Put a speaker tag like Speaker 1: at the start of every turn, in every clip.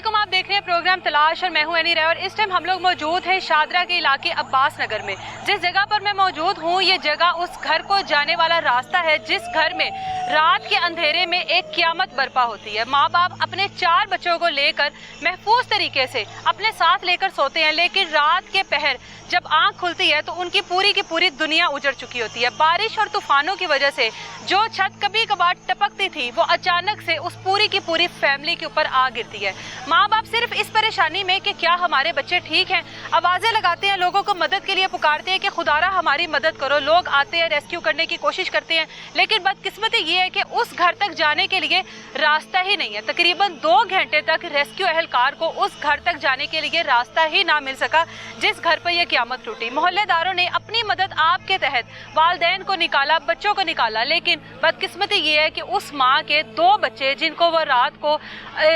Speaker 1: अस्सलामुअलैकुम, आप देख रहे हैं प्रोग्राम तलाश और मैं हूं एनी राय। और इस टाइम हम लोग मौजूद हैं शादरा के इलाके अब्बास नगर में। जिस जगह पर मैं मौजूद हूं ये जगह उस घर को जाने वाला रास्ता है जिस घर में रात के अंधेरे में एक क़यामत बर्पा होती है। माँ बाप अपने 4 बच्चों को लेकर महफूज तरीके से अपने साथ लेकर सोते हैं, लेकिन रात के पहर जब आंख खुलती है तो उनकी पूरी की पूरी दुनिया उजड़ चुकी होती है। बारिश और तूफानों की वजह से जो छत कभी कभार टपकती थी वो अचानक से उस पूरी की पूरी फैमिली के ऊपर आ गिरती है। माँ बाप सिर्फ इस परेशानी में कि क्या हमारे बच्चे ठीक हैं, आवाज़ें लगाते हैं, लोगों को मदद के लिए पुकारते हैं कि खुदारा हमारी मदद करो। लोग आते हैं, रेस्क्यू करने की कोशिश करते हैं, लेकिन बदकिस्मती ये है कि उस घर तक जाने के लिए रास्ता ही नहीं है। तकरीबन 2 घंटे तक रेस्क्यू एहलकार को उस घर तक जाने के लिए रास्ता ही ना मिल सका जिस घर पर यह क़यामत टूटी। मोहल्लेदारों ने अपनी मदद आपके तहत वालिदैन को निकाला, बच्चों को निकाला, लेकिन बदकिस्मती ये है कि उस माँ के 2 बच्चे जिनको वो रात को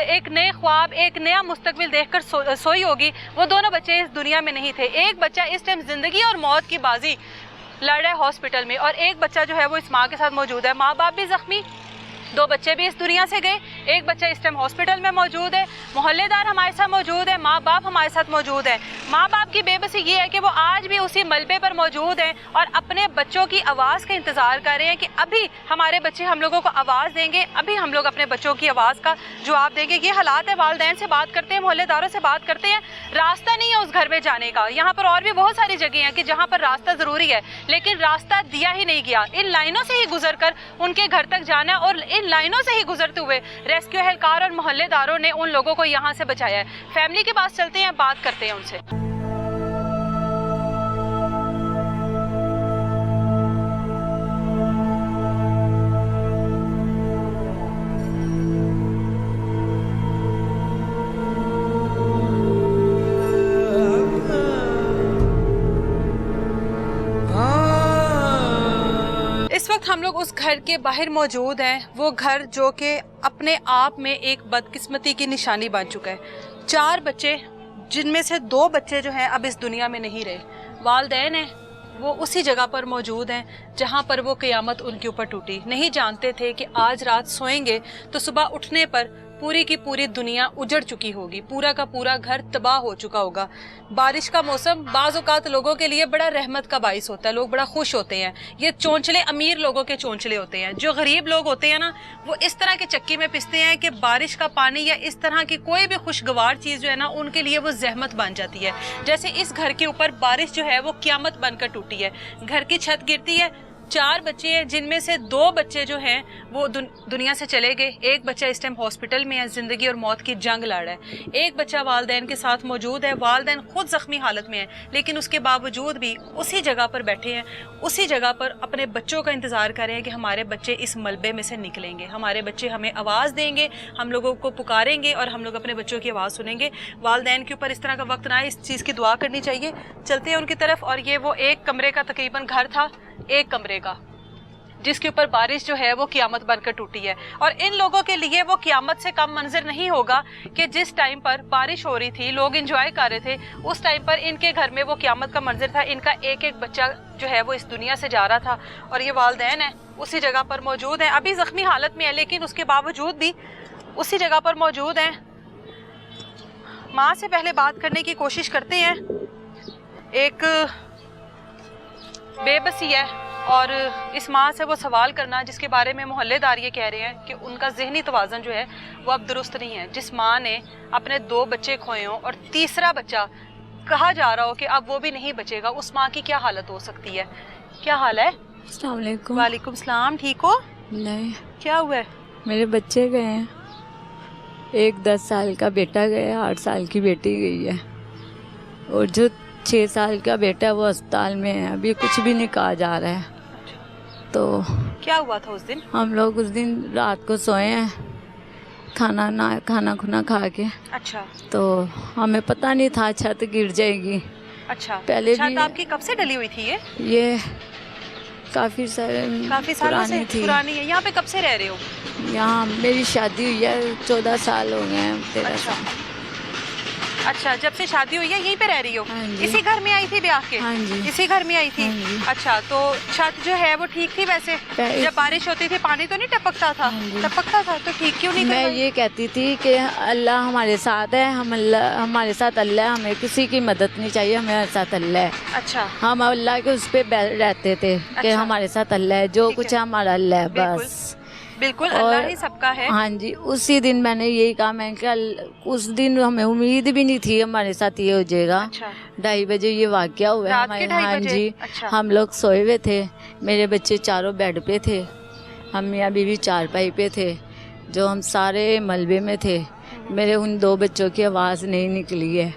Speaker 1: एक नए ख्वाब, एक नया मुस्तकबिल देखकर सोई होगी, वो दोनों बच्चे इस दुनिया में नहीं थे। एक बच्चा इस टाइम जिंदगी और मौत की बाजी लड़ रहा है हॉस्पिटल में और एक बच्चा जो है वो इस माँ के साथ मौजूद है। माँ बाप भी जख्मी, 2 बच्चे भी इस दुनिया से गए, एक बच्चा इस टाइम हॉस्पिटल में मौजूद है। मोहल्लेदार हमारे साथ मौजूद है, माँ बाप हमारे साथ मौजूद है। माँ बाप की बेबसी ये है कि वो आज भी उसी मलबे पर मौजूद हैं और अपने बच्चों की आवाज़ का इंतज़ार कर रहे हैं कि अभी हमारे बच्चे हम लोगों को आवाज़ देंगे, अभी हम लोग अपने बच्चों की आवाज़ का जवाब देंगे। ये हालात है। वालिदैन से बात करते हैं, मोहल्लेदारों से बात करते हैं, रास्ता नहीं है उस घर में जाने का। यहाँ पर और भी बहुत सारी जगह हैं कि जहाँ पर रास्ता ज़रूरी है, लेकिन रास्ता दिया ही नहीं गया। इन लाइनों से ही गुजर कर उनके घर तक जाना है और इन लाइनों से ही गुजरते हुए रेस्क्यू एहलकार और मोहल्लेदारों ने उन लोगों को यहाँ से बचाया है। फैमिली के पास चलते हैं, बात करते हैं उनसे। इस वक्त हम लोग उस घर के बाहर मौजूद हैं, वो घर जो कि अपने आप में एक बदकिस्मती की निशानी बन चुका है। 4 बच्चे जिनमें से 2 बच्चे जो हैं अब इस दुनिया में नहीं रहे। वालिदैन हैं वो उसी जगह पर मौजूद हैं जहाँ पर वो क़यामत उनके ऊपर टूटी। नहीं जानते थे कि आज रात सोएंगे तो सुबह उठने पर पूरी की पूरी दुनिया उजड़ चुकी होगी, पूरा का पूरा घर तबाह हो चुका होगा। बारिश का मौसम बाज़ औक़ात लोगों के लिए बड़ा रहमत का बाइस होता है, लोग बड़ा खुश होते हैं। ये चोंचले अमीर लोगों के चोंचले होते हैं। जो गरीब लोग होते हैं ना, वो इस तरह के चक्की में पिसते हैं कि बारिश का पानी या इस तरह की कोई भी खुशगवार चीज़ जो है ना, उनके लिए वो जहमत बन जाती है। जैसे इस घर के ऊपर बारिश जो है वो क़यामत बनकर टूटी है। घर की छत गिरती है, 4 बच्चे हैं जिनमें से 2 बच्चे जो हैं वो दुनिया से चले गए। एक बच्चा इस टाइम हॉस्पिटल में है, ज़िंदगी और मौत की जंग लड़ रहा है। एक बच्चा वालिदैन के साथ मौजूद है, वालिदैन खुद ज़ख्मी हालत में है, लेकिन उसके बावजूद भी उसी जगह पर बैठे हैं, उसी जगह पर अपने बच्चों का इंतज़ार कर रहे हैं कि हमारे बच्चे इस मलबे में से निकलेंगे, हमारे बच्चे हमें आवाज़ देंगे, हम लोगों को पुकारेंगे और हम लोग अपने बच्चों की आवाज़ सुनेंगे। वालिदैन के ऊपर इस तरह का वक्त ना आए, इस चीज़ की दुआ करनी चाहिए। चलते हैं उनकी तरफ। और ये वो एक कमरे का तकरीबन घर था, एक कमरे का, जिसके ऊपर बारिश जो है वो क़यामत बनकर टूटी है। और इन लोगों के लिए वो क़यामत से कम मंजर नहीं होगा कि जिस टाइम पर बारिश हो रही थी, लोग एंजॉय कर रहे थे, उस टाइम पर इनके घर में वो क़यामत का मंजर था। इनका एक एक बच्चा जो है वो इस दुनिया से जा रहा था और ये वालिदैन है उसी जगह पर मौजूद हैं। अभी ज़ख्मी हालत में है, लेकिन उसके बावजूद भी उसी जगह पर मौजूद हैं। माँ से पहले बात करने की कोशिश करते हैं। एक बेबसी है और इस माँ से वो सवाल करना जिसके बारे में मोहल्लेदार ये कह रहे हैं कि उनका ज़हनी तवाज़ुन जो है वो अब दुरुस्त नहीं है। जिस माँ ने अपने 2 बच्चे खोए हों और तीसरा बच्चा कहा जा रहा हो कि अब वो भी नहीं बचेगा, उस माँ की क्या हालत हो सकती है? क्या हाल है?
Speaker 2: अस्सलाम वालेकुम।
Speaker 1: वालेकुम सलाम। ठीक हो?
Speaker 2: नहीं।
Speaker 1: क्या हुआ है?
Speaker 2: मेरे बच्चे गए हैं, एक 10 साल का बेटा गया, 8 साल की बेटी गई है और जो 6 साल का बेटा वो अस्पताल में है, अभी कुछ भी नहीं कहा जा रहा है। तो
Speaker 1: क्या हुआ था उस दिन?
Speaker 2: हम लोग उस दिन रात को सोए हैं खाना खुना खा के।
Speaker 1: अच्छा।
Speaker 2: तो हमें पता नहीं था छत गिर जाएगी।
Speaker 1: अच्छा।
Speaker 2: पहले
Speaker 1: छत
Speaker 2: भी
Speaker 1: आपकी कब से डली हुई थी?
Speaker 2: ये काफ़ी
Speaker 1: सालों से पुरानी है। यहाँ पे कब से रह रहे हो?
Speaker 2: यहाँ मेरी शादी हुई है, 14 साल हो गए हैं, 13 साल।
Speaker 1: अच्छा, जब से शादी हुई है यहीं पे रह रही हो?
Speaker 2: हाँ जी।
Speaker 1: इसी घर में आई थी ब्याह के?
Speaker 2: हाँ जी।
Speaker 1: इसी घर में आई थी?
Speaker 2: हाँ जी।
Speaker 1: अच्छा, तो छत जो है वो ठीक थी वैसे?
Speaker 2: पहले-
Speaker 1: जब बारिश होती थी पानी तो नहीं टपकता था?
Speaker 2: हाँ जी।
Speaker 1: टपकता था तो ठीक क्यों नहीं
Speaker 2: मैं
Speaker 1: करवाई?
Speaker 2: ये कहती थी कि अल्लाह हमारे साथ है, हम अल्लाह हमारे साथ अल्लाह है, हमें किसी की मदद नहीं चाहिए, हमारे साथ अल्लाह है।
Speaker 1: अच्छा,
Speaker 2: हम अल्लाह के उस पे रहते थे कि
Speaker 1: अच्छा।
Speaker 2: हमारे साथ अल्लाह है, जो
Speaker 1: ठीक
Speaker 2: कुछ
Speaker 1: है।
Speaker 2: है हमारा अल्लाह है
Speaker 1: बिल्कुल।
Speaker 2: बस।
Speaker 1: बिल्कुल,
Speaker 2: और-
Speaker 1: अल्लाह ही सबका है।
Speaker 2: हाँ जी, उसी दिन मैंने यही कहा, मैं कल उस दिन हमें उम्मीद भी नहीं थी हमारे साथ ये हो जाएगा।
Speaker 1: अच्छा,
Speaker 2: 2:30 बजे ये वाकया हुआ है
Speaker 1: रात के
Speaker 2: हमारे।
Speaker 1: 2:30
Speaker 2: हाँ
Speaker 1: बजे?
Speaker 2: जी,
Speaker 1: अच्छा।
Speaker 2: हम लोग सोए हुए थे, मेरे बच्चे चारों बेड पे थे, हम मियाँ बीवी चारपाई पे थे, जो हम सारे मलबे में थे। मेरे उन 2 बच्चों की आवाज़ नहीं निकली है।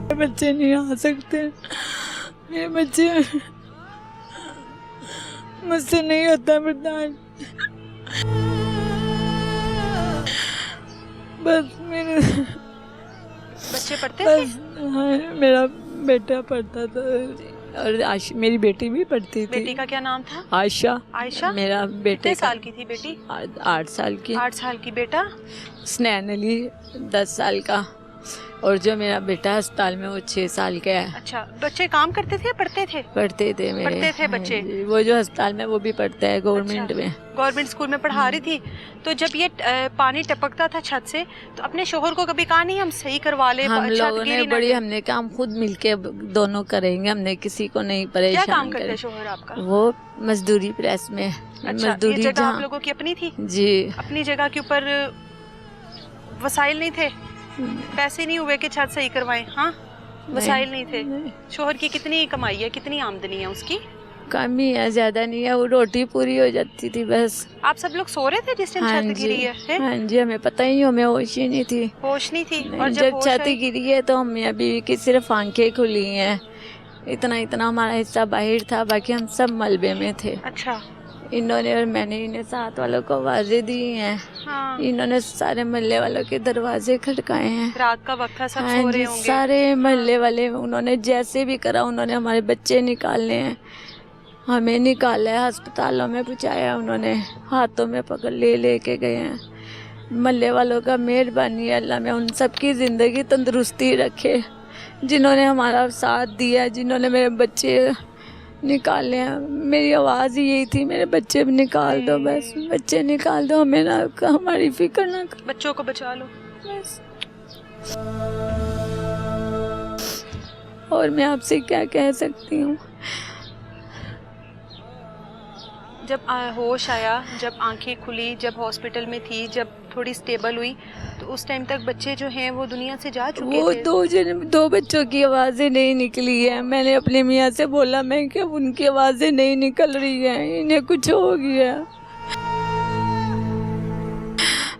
Speaker 2: मेरे बच्चे नहीं आ सकते, मेरे बच्चे मुझसे नहीं होता बर्दाश्त। बस मेरे
Speaker 1: बच्चे पढ़ते थे?
Speaker 2: बस हाँ, मेरा बेटा पढ़ता था और मेरी बेटी भी पढ़ती थी।
Speaker 1: बेटी का क्या नाम था?
Speaker 2: आयशा।
Speaker 1: आयशा?
Speaker 2: मेरा बेटे
Speaker 1: कितने साल की थी बेटी?
Speaker 2: 8 साल की।
Speaker 1: 8 साल की। बेटा?
Speaker 2: स्नैन अली 10 साल का, और जो मेरा बेटा अस्पताल में वो 6 साल का है।
Speaker 1: अच्छा, बच्चे काम करते थे या पढ़ते थे?
Speaker 2: पढ़ते थे मेरे।
Speaker 1: पढ़ते थे बच्चे?
Speaker 2: हाँ जी, वो जो अस्पताल में वो भी पढ़ता है गवर्नमेंट
Speaker 1: अच्छा,
Speaker 2: में।
Speaker 1: गवर्नमेंट स्कूल में पढ़ा रही थी। तो जब ये पानी टपकता था छत से तो अपने शोहर को कभी कहा नहीं हम सही करवा ले?
Speaker 2: हम
Speaker 1: छत
Speaker 2: लोगों ने
Speaker 1: गिरी ना
Speaker 2: बड़ी,
Speaker 1: गिरे?
Speaker 2: हमने कहा हम खुद मिलके दोनों करेंगे, हमने किसी को नहीं
Speaker 1: क्या
Speaker 2: परेशान
Speaker 1: काम करते
Speaker 2: करें।
Speaker 1: शोहर आपका?
Speaker 2: वो मजदूरी प्रेस में।
Speaker 1: अच्छा, ये
Speaker 2: मजदूरी
Speaker 1: जगह आप
Speaker 2: जहाँ
Speaker 1: लोगों की अपनी थी?
Speaker 2: जी।
Speaker 1: अपनी जगह के ऊपर वसाइल नहीं थे? पैसे नहीं हुए कि छत सही करवाएं? हाँ, वसाइल नहीं थे। शोहर की कितनी कमाई है, कितनी आमदनी है उसकी?
Speaker 2: कम ही है, ज्यादा नहीं है, वो रोटी पूरी हो जाती थी बस।
Speaker 1: आप सब लोग सो रहे थे जिस टाइम
Speaker 2: हाँ
Speaker 1: छत गिरी
Speaker 2: जी,
Speaker 1: है? हैं?
Speaker 2: हाँ जी, हमें पता ही, हमें होश ही नहीं थी।
Speaker 1: होश नहीं थी?
Speaker 2: नहीं,
Speaker 1: और
Speaker 2: जब
Speaker 1: होश
Speaker 2: छत
Speaker 1: आई-
Speaker 2: गिरी है तो हम बीवी की सिर्फ आंखें खुली हैं, इतना इतना हमारा हिस्सा बाहर था, बाकी हम सब मलबे में थे।
Speaker 1: अच्छा,
Speaker 2: इन्होंने और मैंने इन्हें साथ वालों को आवाजें दी हैं,
Speaker 1: हाँ।
Speaker 2: इन्होंने सारे मोहल्ले वालों के दरवाजे खटकाए हैं।
Speaker 1: रात का वक्त था, सब
Speaker 2: हाँ
Speaker 1: सो रहे
Speaker 2: जी,
Speaker 1: होंगे।
Speaker 2: सारे मोहल्ले वाले, उन्होंने जैसे भी करा, उन्होंने हमारे बच्चे निकालने हैं, हमें निकाला है, अस्पतालों में पहुँचाया, उन्होंने हाथों में पकड़ लेके गए हैं। मोहल्ले वालों का मेहरबानी है, अल्लाह में उन सबकी ज़िंदगी तंदुरुस्ती रखे, जिन्होंने हमारा साथ दिया, जिन्होंने मेरे बच्चे निकाले हैं। मेरी आवाज़ ही यही थी, मेरे बच्चे भी निकाल दो, बस बच्चे निकाल दो, हमें ना हमारी फिक्र ना करो,
Speaker 1: बच्चों को बचा लो।
Speaker 2: बस। और मैं आपसे क्या कह सकती हूँ।
Speaker 1: जब होश आया, जब आंखें खुली, जब हॉस्पिटल में थी, जब थोड़ी स्टेबल हुई, तो उस टाइम तक बच्चे जो हैं वो दुनिया से जा चुके
Speaker 2: वो
Speaker 1: थे।
Speaker 2: 2 बच्चों की आवाज़ें नहीं निकली है। मैंने अपने मियाँ से बोला, मैं कि उनकी आवाज़ें नहीं निकल रही हैं, इन्हें कुछ हो गया।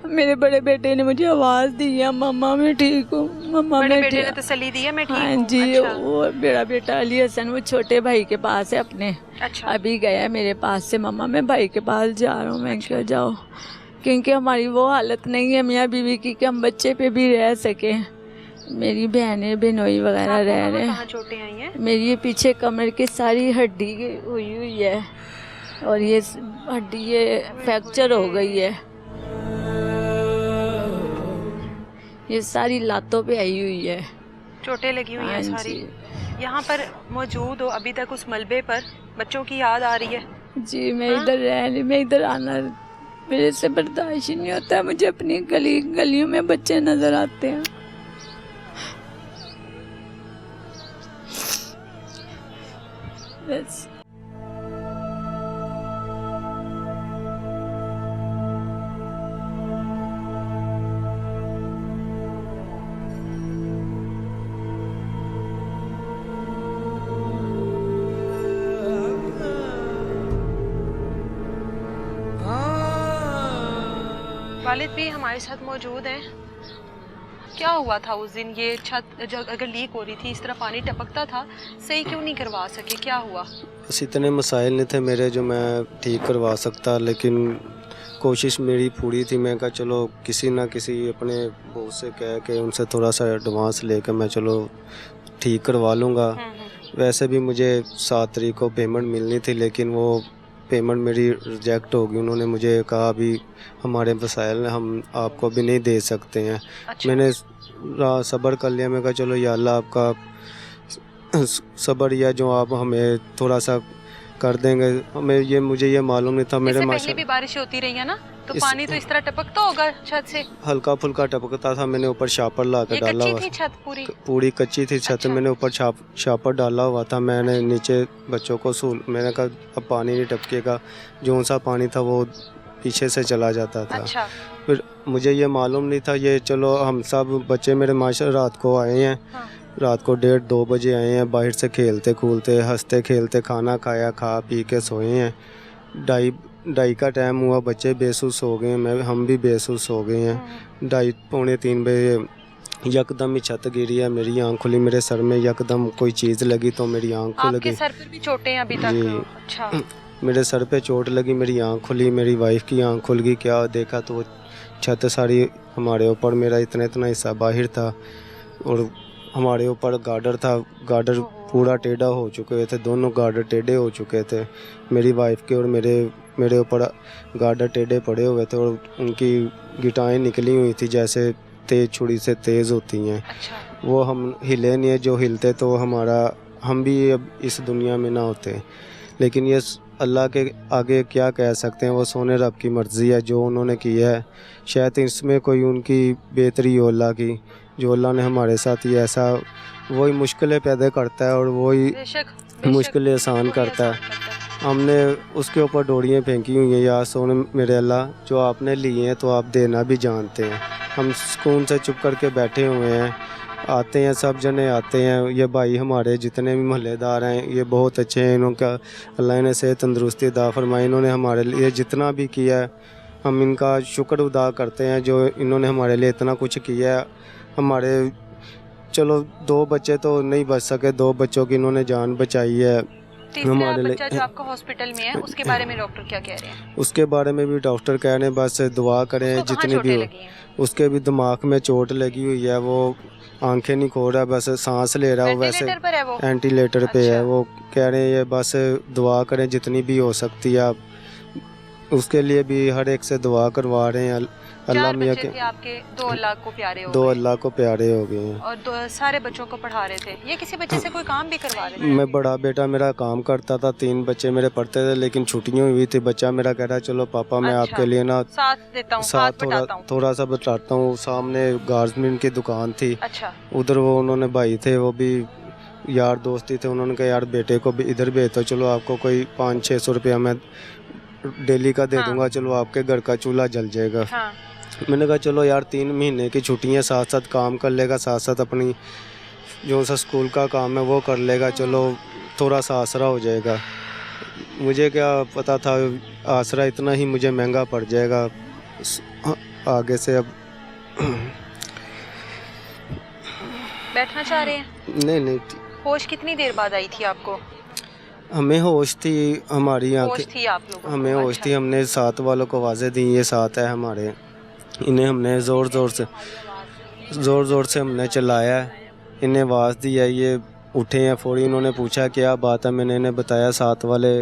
Speaker 2: मेरे बड़े बेटे ने मुझे आवाज़ दी है, मम्मा मैं ठीक हूँ, मम्मा
Speaker 1: बड़े
Speaker 2: मैं
Speaker 1: बेटे ने
Speaker 2: ठीक।
Speaker 1: तसल्ली दी है मैं ठीक
Speaker 2: हाँ
Speaker 1: हूँ।
Speaker 2: जी,
Speaker 1: अच्छा,
Speaker 2: वो मेरा बेटा अली हसन वो छोटे भाई के पास है अपने,
Speaker 1: अच्छा,
Speaker 2: अभी गया है मेरे पास से, मम्मा मैं भाई के पास जा रहा हूँ। मैं क्यों जाओ, क्योंकि हमारी वो हालत नहीं है मियाँ बीवी की कि हम बच्चे पे भी रह सके। मेरी बहनें बिनोई वगैरह रह रहे
Speaker 1: कहाँ
Speaker 2: हैं।
Speaker 1: चोटें आई हैं?
Speaker 2: मेरी ये पीछे कमर की सारी हड्डी हुई है, और ये हड्डी ये फ्रैक्चर हो गई है, ये सारी लातों पे आई हुई है।
Speaker 1: चोटें लगी हुई
Speaker 2: हाँ
Speaker 1: हैं सारी।
Speaker 2: जी।
Speaker 1: यहाँ पर मौजूद हो अभी तक उस मलबे पर, बच्चों की याद आ रही है?
Speaker 2: जी, मैं
Speaker 1: हाँ?
Speaker 2: इधर रह रही, मैं इधर आना मेरे से बर्दाश्त ही नहीं होता है। मुझे अपनी गलियों में बच्चे नजर आते हैं। बस
Speaker 1: वालिद भी हमारे साथ मौजूद हैं। क्या हुआ था उस दिन? ये छत अगर लीक हो रही थी, इस तरह पानी टपकता था, सही क्यों नहीं करवा सके? क्या हुआ?
Speaker 3: बस इतने मसाइल नहीं थे मेरे जो मैं ठीक करवा सकता, लेकिन कोशिश मेरी पूरी थी। मैं कहा चलो किसी ना किसी अपने बॉस से कह के उनसे थोड़ा सा एडवांस लेकर मैं चलो ठीक करवा लूँगा। वैसे भी मुझे 7 तारीख को पेमेंट मिलनी थी, लेकिन वो पेमेंट मेरी रिजेक्ट होगी। उन्होंने मुझे कहा अभी हमारे वसाइल हम आपको अभी नहीं दे सकते हैं।
Speaker 1: अच्छा।
Speaker 3: मैंने सब्र कर लिया। मैं कहा चलो या अल्लाह आपका सब्र या जो आप हमें थोड़ा सा कर देंगे। मुझे ये मालूम नहीं था। मेरे
Speaker 1: इससे
Speaker 3: माशा
Speaker 1: पहले भी बारिश होती रही है ना, तो
Speaker 3: इस-
Speaker 1: पानी तो इस तरह टपकता होगा छत से।
Speaker 3: हल्का फुल्का टपकता था। मैंने ऊपर शापर ला
Speaker 1: ये
Speaker 3: कर डाला
Speaker 1: कच्ची
Speaker 3: हुआ
Speaker 1: थी छत पूरी?
Speaker 3: पूरी कच्ची थी छत।
Speaker 1: अच्छा।
Speaker 3: मैंने ऊपर शापर डाला हुआ था। मैंने नीचे बच्चों को मैंने कहा अब पानी नहीं टपकेगा। जो सा पानी था वो पीछे से चला जाता था।
Speaker 1: अच्छा।
Speaker 3: फिर मुझे ये मालूम नहीं था। ये चलो हम सब बच्चे मेरे माशा रात को आए हैं।
Speaker 1: हाँ।
Speaker 3: रात को 1:30-2 बजे आए हैं। बाहर से खेलते कूदते हंसते खेलते खाना खाया, खा पी के सोए हैं। 2:30 का टाइम हुआ। बच्चे बेसुस हो गए, हम भी बेसुस हो गए हैं। 2:30-3 बजे यकदम ही छत गिरी है। मेरी आँख खुली, मेरे सर में यकदम कोई चीज़ लगी तो मेरी आँख खुल
Speaker 1: आपके
Speaker 3: गई।
Speaker 1: सर पर भी चोटें हैं अभी तक?
Speaker 3: जी।
Speaker 1: अच्छा।
Speaker 3: मेरे सर पे चोट लगी, मेरी आँख खुली, मेरी वाइफ की आँख खुल गई। क्या देखा तो छत सारी हमारे ऊपर, मेरा इतना इतना हिस्सा बाहर था और हमारे ऊपर गार्डर था। गार्डर पूरा टेढ़ा हो चुके थे। दोनों गार्डर टेढ़े हो चुके थे। मेरी वाइफ के और मेरे ऊपर गार्डर टेढ़े पड़े हुए थे और उनकी गिटाएं निकली हुई थी जैसे तेज़ छुरी से तेज़ होती हैं।
Speaker 1: अच्छा।
Speaker 3: वो हम हिले नहीं है। जो हिलते तो हम भी अब इस दुनिया में ना होते। लेकिन ये अल्लाह के आगे क्या कह सकते हैं। वो सोने रब की मर्ज़ी है जो उन्होंने किया है। शायद इसमें कोई उनकी बेहतरी हो अल्लाह की, जो अल्लाह ने हमारे साथ ये ऐसा वही मुश्किलें पैदा करता है और वही मुश्किलें आसान करता है। हमने उसके ऊपर डोरियाँ फेंकी हुई हैं। या सोने मेरे अल्लाह, जो आपने लिए हैं तो आप देना भी जानते हैं। हम सुकून से चुप करके बैठे हुए हैं। आते हैं सब जने आते हैं। ये भाई हमारे जितने भी मोहल्लेदार हैं ये बहुत अच्छे हैं। इनका अल्लाह ने सेहत तंदुरुस्ती अता फरमाई। इन्होंने हमारे लिए जितना भी किया है हम इनका शुक्र अदा करते हैं जो इन्होंने हमारे लिए इतना कुछ किया है। हमारे चलो 2 बच्चे तो नहीं बच सके, 2 बच्चों की इन्होंने जान बचाई है।
Speaker 1: तीसरा बच्चा जो आपका हॉस्पिटल में है उसके बारे में डॉक्टर क्या कह रहे हैं?
Speaker 3: उसके बारे में भी डॉक्टर कह रहे हैं बस दुआ करें।
Speaker 1: उसको कहाँ
Speaker 3: जितनी भी
Speaker 1: चोटें
Speaker 3: हो,
Speaker 1: लगी हैं?
Speaker 3: उसके भी दिमाग में चोट लगी हुई है। वो आंखें नहीं खोल रहा, बस सांस ले रहा है। वैसे
Speaker 1: वेंटिलेटर पर है वो?
Speaker 3: वेंटिलेटर पे है।
Speaker 1: अच्छा।
Speaker 3: वो कह रहे हैं ये बस दुआ करें जितनी भी हो सकती है आप। उसके लिए भी हर एक से दुआ करवा रहे हैं। अल्लाह
Speaker 1: 4
Speaker 3: मियाँ
Speaker 1: बच्चे
Speaker 3: के
Speaker 1: थे आपके, 2 अल्लाह को प्यारे हो
Speaker 3: 2
Speaker 1: गए।
Speaker 3: अल्लाह को प्यारे हो गए हैं।
Speaker 1: और 2 सारे बच्चों को पढ़ा रहे थे। ये किसी बच्चे से कोई काम भी करवा रहे थे?
Speaker 3: मैं बड़ा बेटा मेरा काम करता था, 3 बच्चे मेरे पढ़ते थे लेकिन छुट्टियाँ हुई थी। बच्चा मेरा कह रहा चलो पापा मैं
Speaker 1: अच्छा।
Speaker 3: आपके लिए ना
Speaker 1: साथ देता हूँ,
Speaker 3: साथ
Speaker 1: हाथ बटाता हूँ।
Speaker 3: थोड़ा सा बताता हूँ। सामने गार्मेंट की दुकान थी,
Speaker 1: अच्छा।
Speaker 3: उधर वो उन्होंने भाई थे, वो भी यार दोस्ती थे। उन्होंने कहा यार बेटे को भी इधर भेज दो, चलो आपको कोई 500-600 रुपया मैं डेली का दे
Speaker 1: हाँ।
Speaker 3: दूंगा, चलो आपके घर का चूल्हा जल जाएगा।
Speaker 1: हाँ।
Speaker 3: मैंने कहा चलो यार 3 महीने की छुट्टियाँ, साथ साथ काम कर लेगा, साथ साथ अपनी जो सा स्कूल का काम है वो कर लेगा, चलो थोड़ा सा आसरा हो जाएगा। मुझे क्या पता था आसरा इतना ही मुझे महंगा पड़ जाएगा आगे से। अब
Speaker 1: बैठना चाह रहे हैं?
Speaker 3: नहीं
Speaker 1: होश कितनी देर बाद आई थी आपको?
Speaker 3: हमें होश थी, हमारी
Speaker 1: होश
Speaker 3: आंखें
Speaker 1: थी आप लोगों को?
Speaker 3: हमें होश
Speaker 1: अच्छा।
Speaker 3: थी। हमने साथ वालों को आवाज़ें दी, ये साथ है हमारे। इन्हें हमने ज़ोर ज़ोर से हमने चलाया है। इन्हें आवाज़ दी है, ये उठे हैं फौरी। इन्होंने पूछा क्या बात है, मैंने इन्हें बताया साथ वाले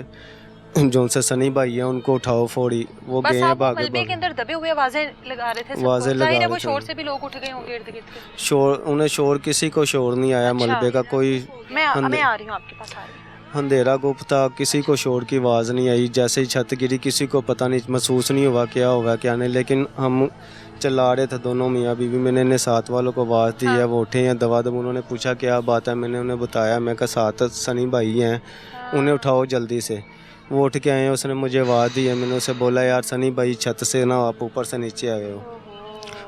Speaker 3: जो उनसे सनी भाई हैं उनको उठाओ फौरी। वो
Speaker 1: बस
Speaker 3: गए हैं
Speaker 1: आप वो
Speaker 3: भागे
Speaker 1: मलबे के
Speaker 3: भागे।
Speaker 1: अंदर दबे हुए आवाजें लगा रहे थे सबको।
Speaker 3: आवाज़ें लगा
Speaker 1: जाहिर है
Speaker 3: रहे
Speaker 1: वो
Speaker 3: थे।
Speaker 1: शोर से भी लोग उठ गए होंगे इर्द गिर्द के।
Speaker 3: शोर उन्हें शोर किसी को शोर नहीं आया।
Speaker 1: अच्छा।
Speaker 3: मलबे का कोई
Speaker 1: मैं आ रही हूँ आपके पास, आ रही हूँ।
Speaker 3: अंधेरा गुप्त था, किसी को शोर की आवाज़ नहीं आई। जैसे ही छत गिरी किसी को पता नहीं, महसूस नहीं हुआ क्या होगा क्या नहीं। लेकिन हम चला रहे थे दोनों मियाँ बीवी। मैंने इन्हें साथ वालों को आवाज़ दी है, वो उठे हैं दवा दब। उन्होंने पूछा क्या बात है, मैंने उन्हें बताया। मैं कहा साथ सनी भाई हैं, उन्हें उठाओ जल्दी से। वो उठ के आए हैं, उसने मुझे आवाज़ दी है। मैंने उसे बोला यार सनी भाई छत से ना आप ऊपर से नीचे आए हो।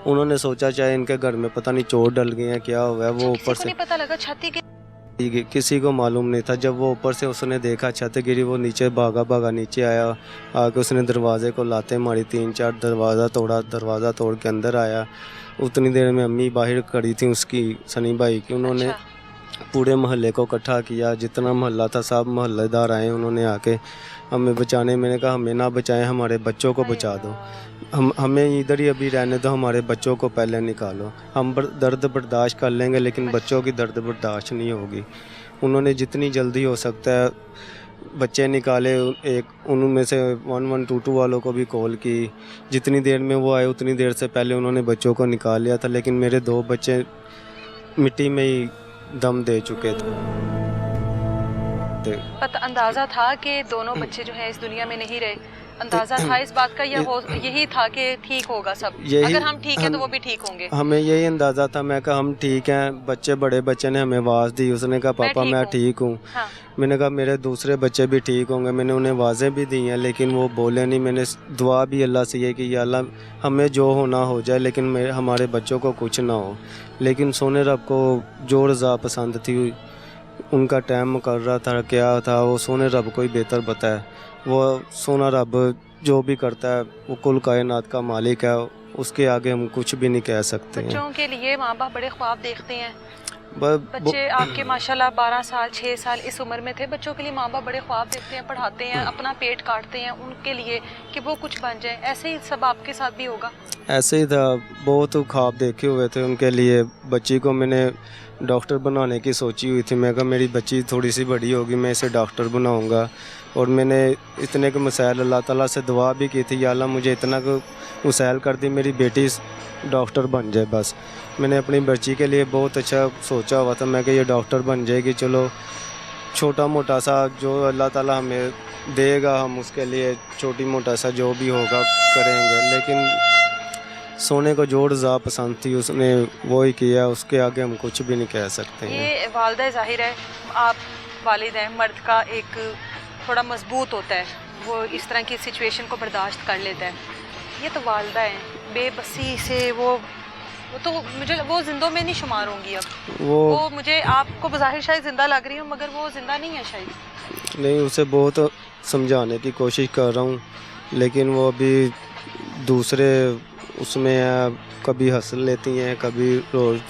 Speaker 3: उन्होंने सोचा चाहे इनके घर में पता नहीं चोट डल गई है क्या हुआ है। वो
Speaker 1: किसी
Speaker 3: ऊपर
Speaker 1: को
Speaker 3: से
Speaker 1: नहीं पता लगा छत ही
Speaker 3: किसी को मालूम नहीं था। जब वो ऊपर से उसने देखा छत गिरी, वो नीचे भागा नीचे आया। आके उसने दरवाजे को लाते मारी, 3-4 दरवाज़ा तोड़ के अंदर आया। उतनी देर में अम्मी बाहर खड़ी थी उसकी, सनी भाई की। उन्होंने पूरे मोहल्ले को इकट्ठा किया, जितना मोहल्ला था सब मोहल्लेदार आए। उन्होंने आके हमें बचाने, मैंने कहा हमें ना बचाएं, हमारे बच्चों को बचा दो। हमें इधर ही अभी रहने दो, हमारे बच्चों को पहले निकालो। हम दर्द बर्दाश्त कर लेंगे लेकिन बच्चों की दर्द बर्दाश्त नहीं होगी। उन्होंने जितनी जल्दी हो सकता है बच्चे निकाले, एक उनमें से 1122 वालों को भी कॉल की। जितनी देर में वो आए उतनी देर से पहले उन्होंने बच्चों को निकाल लिया था, लेकिन मेरे 2 बच्चे मिट्टी में ही दम दे चुके थे।
Speaker 1: पता अंदाजा था कि दोनों बच्चे जो हैं इस दुनिया में नहीं रहे, अंदाजा था इस बात का, यही था कि ठीक होगा सब, अगर हम ठीक हैं तो वो भी ठीक होंगे।
Speaker 3: हमें यही अंदाज़ा था। मैं कहा हम ठीक हैं। बच्चे, बड़े बच्चे ने हमें आवाज़ दी, उसने कहा पापा मैं ठीक हूँ।
Speaker 1: हाँ।
Speaker 3: मैंने कहा मेरे दूसरे बच्चे भी ठीक होंगे। मैंने उन्हें आवाज़ें भी दी हैं, लेकिन वो बोले नहीं। मैंने दुआ भी अल्लाह से ये कि या अल्लाह हमें जो होना हो जाए, लेकिन हमारे बच्चों को कुछ ना हो। लेकिन सोने रब को जो रज़ा पसंद थी, उनका टाइम मुकर्रर था, क्या था वो सोने रब को ही बेहतर बताए। वो सोना रब जो भी करता है वो कुल कायनात का मालिक है, उसके आगे हम कुछ भी नहीं कह सकते हैं।
Speaker 1: बच्चों के लिए माँ बाप बड़े ख्वाब देखते हैं।
Speaker 3: बच्चे
Speaker 1: आपके माशाल्लाह 12 साल 6 साल इस उम्र में थे, बच्चों के लिए माँ बाप बड़े ख्वाब देखते हैं, पढ़ाते हैं, अपना पेट काटते हैं उनके लिए कि वो कुछ बन जाए। ऐसे ही सब आपके साथ भी होगा?
Speaker 3: ऐसे ही था, बहुत ख्वाब देखे हुए थे उनके लिए। बच्ची को मैंने डॉक्टर बनाने की सोची हुई थी। मैं कहा मेरी बच्ची थोड़ी सी बड़ी होगी, मैं इसे डॉक्टर बनाऊंगा। और मैंने इतने के मसाइल अल्लाह ताला से दुआ भी की थी, या अल्लाह मुझे इतना को मसाइल कर दी, मेरी बेटी डॉक्टर बन जाए बस। मैंने अपनी बच्ची के लिए बहुत अच्छा सोचा हुआ था। मैं कि ये डॉक्टर बन जाएगी, चलो छोटा मोटा सा जो अल्लाह ताला हमें देगा हम उसके लिए छोटी मोटा सा जो भी होगा करेंगे। लेकिन सोने को जो रज़ा पसंद थी उसने वो ही किया, उसके आगे हम कुछ भी नहीं कह सकते हैं।
Speaker 1: ये वालिदा ज़ाहिर है आप वालिद हैं, मर्द का एक थोड़ा मजबूत होता है, वो इस तरह की सिचुएशन को बर्दाश्त कर लेता है। ये तो वालिदा है बेबसी से, वो तो मुझे वो जिंदों में नहीं शुमार होंगी अब। वो मुझे आपको बज़ाहिर शायद ज़िंदा लग रही हूँ, मगर वो ज़िंदा नहीं है शायद।
Speaker 3: नहीं, उसे बहुत समझाने की कोशिश कर रहा हूँ, लेकिन वो अभी दूसरे उसमें है, कभी हंस लेती हैं कभी रोज।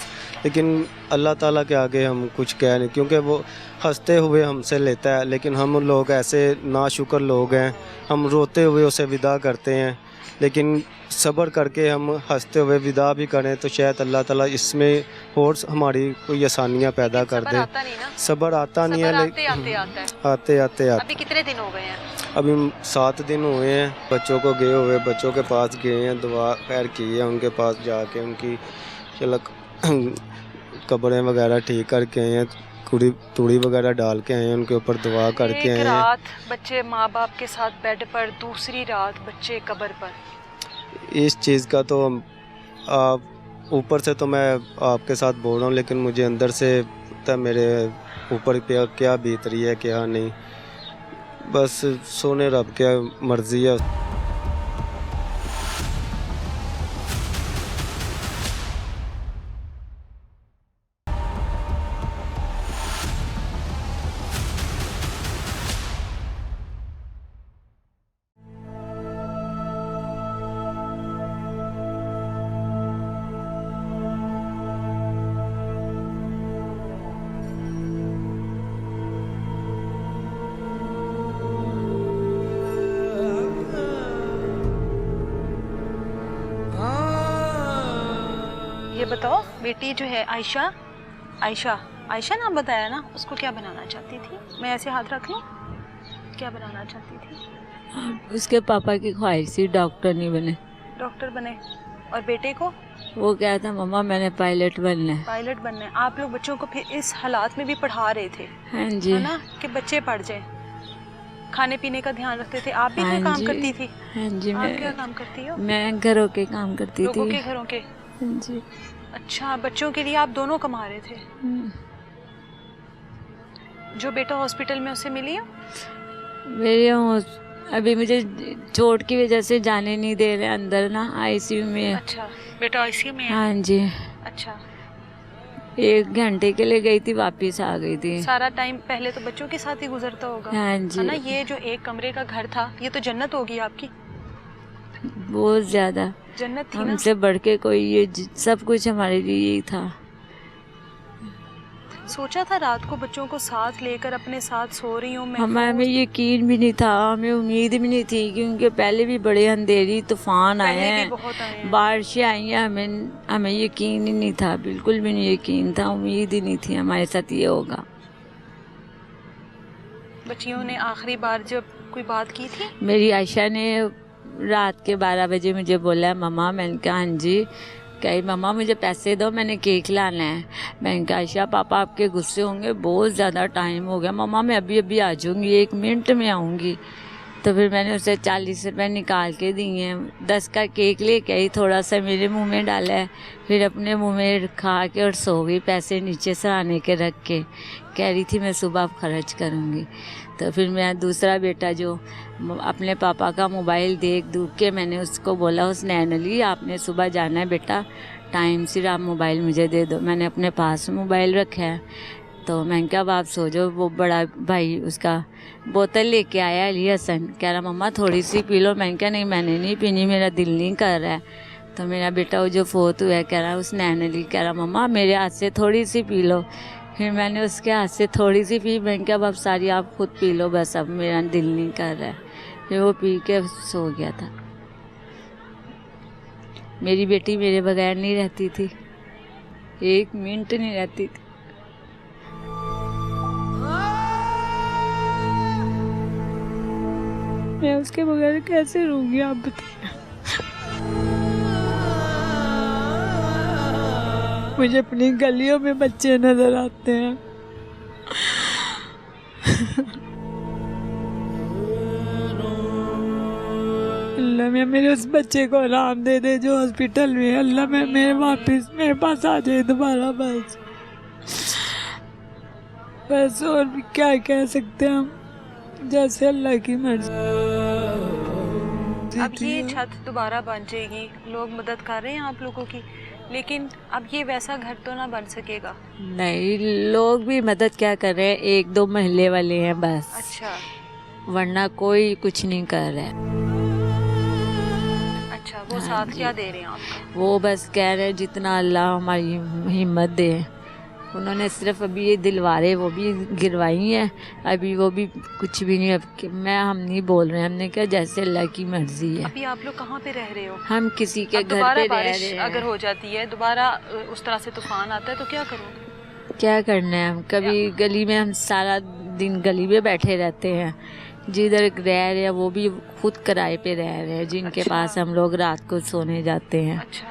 Speaker 3: लेकिन अल्लाह ताला के आगे हम कुछ कह नहीं, क्योंकि वो हंसते हुए हमसे लेता है, लेकिन हम लोग ऐसे नाशुक्र लोग हैं, हम रोते हुए उसे विदा करते हैं। लेकिन सब्र करके हम हंसते हुए विदा भी करें तो शायद अल्लाह ताला इसमें और हमारी कोई आसानियाँ पैदा कर दे। सब्र आता नहीं है, लेकिन आते आते
Speaker 1: अभी कितने दिन हो गए हैं?
Speaker 3: अभी 7 दिन हुए हैं बच्चों को गए हुए। बच्चों के पास गए हैं, दुआ खैर की है उनके पास जाके, उनकी चलो कब्रें वगैरह ठीक करके आए हैं, तूड़ी वगैरह डाल के आए हैं, उनके ऊपर दुआ करके आए हैं।
Speaker 1: रात बच्चे माँ बाप के साथ बेड पर, दूसरी रात बच्चे कब्र पर।
Speaker 3: इस चीज़ का तो आप ऊपर से तो मैं आपके साथ बोल रहा हूँ, लेकिन मुझे अंदर से पता मेरे ऊपर पे क्या बीत रही है क्या नहीं। बस सोने रब क्या मर्जी है।
Speaker 1: ये बताओ बेटी जो है आयशा, आयशा नाम बताया ना, उसको क्या बनाना चाहती थी? मैं ऐसे हाथ रख लूं? क्या बनाना चाहती थी?
Speaker 2: उसके पापा की ख्वाहिश थी डॉक्टर नहीं बने।
Speaker 1: डॉक्टर बने। और बेटे को?
Speaker 2: वो क्या था, मम्मा मैंने पायलट बनना है।
Speaker 1: पायलट बनना है। आप लोग बच्चों को फिर इस हालात में भी पढ़ा रहे थे?
Speaker 2: हाँ जी।
Speaker 1: है ना, कि बच्चे पढ़ जाए, खाने पीने का ध्यान रखते थे। आप भी कोई काम करती थी?
Speaker 2: हाँ जी।
Speaker 1: आप क्या काम करती हो?
Speaker 2: मैं घरों के काम करती थी।
Speaker 1: लोगों के घरों के?
Speaker 2: हाँ जी।
Speaker 1: अच्छा, बच्चों के लिए आप दोनों कमा रहे थे? जो बेटा हॉस्पिटल में उसे मिली हो?
Speaker 2: मेरे अभी मुझे चोट की वजह से जाने नहीं दे रहे अंदर ना, आईसीयू में।
Speaker 1: अच्छा, बेटा आईसीयू में है?
Speaker 2: हाँ जी।
Speaker 1: अच्छा,
Speaker 2: 1 घंटे के लिए गई थी, वापस आ गई थी।
Speaker 1: सारा टाइम पहले तो बच्चों के साथ ही गुजरता होगा।
Speaker 2: हाँ जी।
Speaker 1: है ना। ये जो 1 कमरे का घर था, ये तो जन्नत होगी आपकी।
Speaker 2: बहुत ज्यादा
Speaker 1: जन्नत थी ना।
Speaker 2: हमसे बढ़ के कोई ये सब कुछ हमारे लिए यही था।
Speaker 1: सोचा था रात को बच्चों को साथ लेकर अपने साथ सो रही हूँ मैं।
Speaker 2: हमें यकीन भी नहीं था, हमें उम्मीद भी नहीं थी, क्योंकि पहले भी बड़े अंधेरी तूफान आए हैं, बारिशें आई हैं, हमें यकीन ही नहीं था, बिल्कुल भी नहीं यकीन था, उम्मीद ही नहीं थी हमारे साथ ये होगा।
Speaker 1: बच्चियों ने आखिरी बार जब कोई बात की थी?
Speaker 2: मेरी आयशा ने रात के 12 बजे मुझे बोला, मम्मा। मैंने कहा हाँ जी। कही मम्मा मुझे पैसे दो, मैंने केक लाना है। मैंने कहा आयशा पापा आपके गुस्से होंगे, बहुत ज़्यादा टाइम हो गया। मम्मा मैं अभी अभी आ जाऊँगी, 1 मिनट में आऊँगी। तो फिर मैंने उसे 40 रुपये निकाल के दिए हैं। 10 का केक लेके आई, थोड़ा सा मेरे मुंह में डाला है, फिर अपने मुंह में खा के और सो गई, पैसे नीचे सराने के रख के। कह रही थी मैं सुबह खर्च करूँगी। तो फिर मेरा दूसरा बेटा जो अपने पापा का मोबाइल देख दूख के, मैंने उसको बोला, उसने नैनली आपने सुबह जाना है बेटा, टाइम से आप मोबाइल मुझे दे दो। मैंने अपने पास मोबाइल रखा है। तो मैंने कहा अब आप सो जाओ। वो बड़ा भाई उसका बोतल लेके आया अली हसन, कह रहा मम्मा थोड़ी सी पी लो। मैंने कहा नहीं मैंने नहीं पीनी, मेरा दिल नहीं कर रहा है। तो मेरा बेटा वो जो फोत हुआ है कह रहा उस नैन अली, कह रहा मम्मा मेरे हाथ से थोड़ी सी पी लो। फिर मैंने उसके हाथ से थोड़ी सी पी। मैंने कहा अब सारी आप खुद पी लो, बस अब मेरा दिल नहीं कर रहा है। फिर वो पी के सो गया था। मेरी बेटी मेरे बगैर नहीं रहती थी, 1 मिनट नहीं रहती थी। मैं उसके बगैर कैसे रहूँगी आप बताइए। मुझे अपनी गलियों में बच्चे नजर आते हैं। अल्लाह मैं मेरे उस बच्चे को आराम दे दे जो हॉस्पिटल में है। अल्लाह मैं मेरे वापस मेरे पास आ जाए दोबारा, बस और भी क्या कह सकते हैं हम, जैसे अल्लाह की मर्जी।
Speaker 1: अब ये छत दोबारा बन जाएगी, लोग मदद कर रहे हैं आप लोगों की, लेकिन अब ये वैसा घर तो ना बन सकेगा।
Speaker 2: नहीं, लोग भी मदद क्या कर रहे हैं, 1-2 महल्ले वाले हैं बस।
Speaker 1: अच्छा,
Speaker 2: वरना कोई कुछ नहीं कर रहा है।
Speaker 1: अच्छा, वो साथ क्या दे रहे हैं आपको?
Speaker 2: वो बस कह रहे हैं जितना अल्लाह हमारी हिम्मत दे। उन्होंने सिर्फ अभी ये दिलवारे वो भी गिरवाई हैं, अभी वो भी कुछ भी नहीं। अब हम नहीं बोल रहे हैं, हमने कहा जैसे अल्लाह की मर्जी है।
Speaker 1: अभी आप लोग कहाँ पे रह रहे हो?
Speaker 2: हम किसी के घर
Speaker 1: दोबारा
Speaker 2: पे रह
Speaker 1: बारिश
Speaker 2: रहे हैं।
Speaker 1: अगर हो जाती है, दोबारा उस तरह से तूफान आता है तो क्या करोगे?
Speaker 2: क्या करना है, हम कभी गली में, हम सारा दिन गली में बैठे रहते हैं। जिधर रह रहे हैं वो भी खुद किराए पे रह रहे हैं, जिनके
Speaker 1: अच्छा।
Speaker 2: पास हम लोग रात को सोने जाते हैं।
Speaker 1: अच्छा,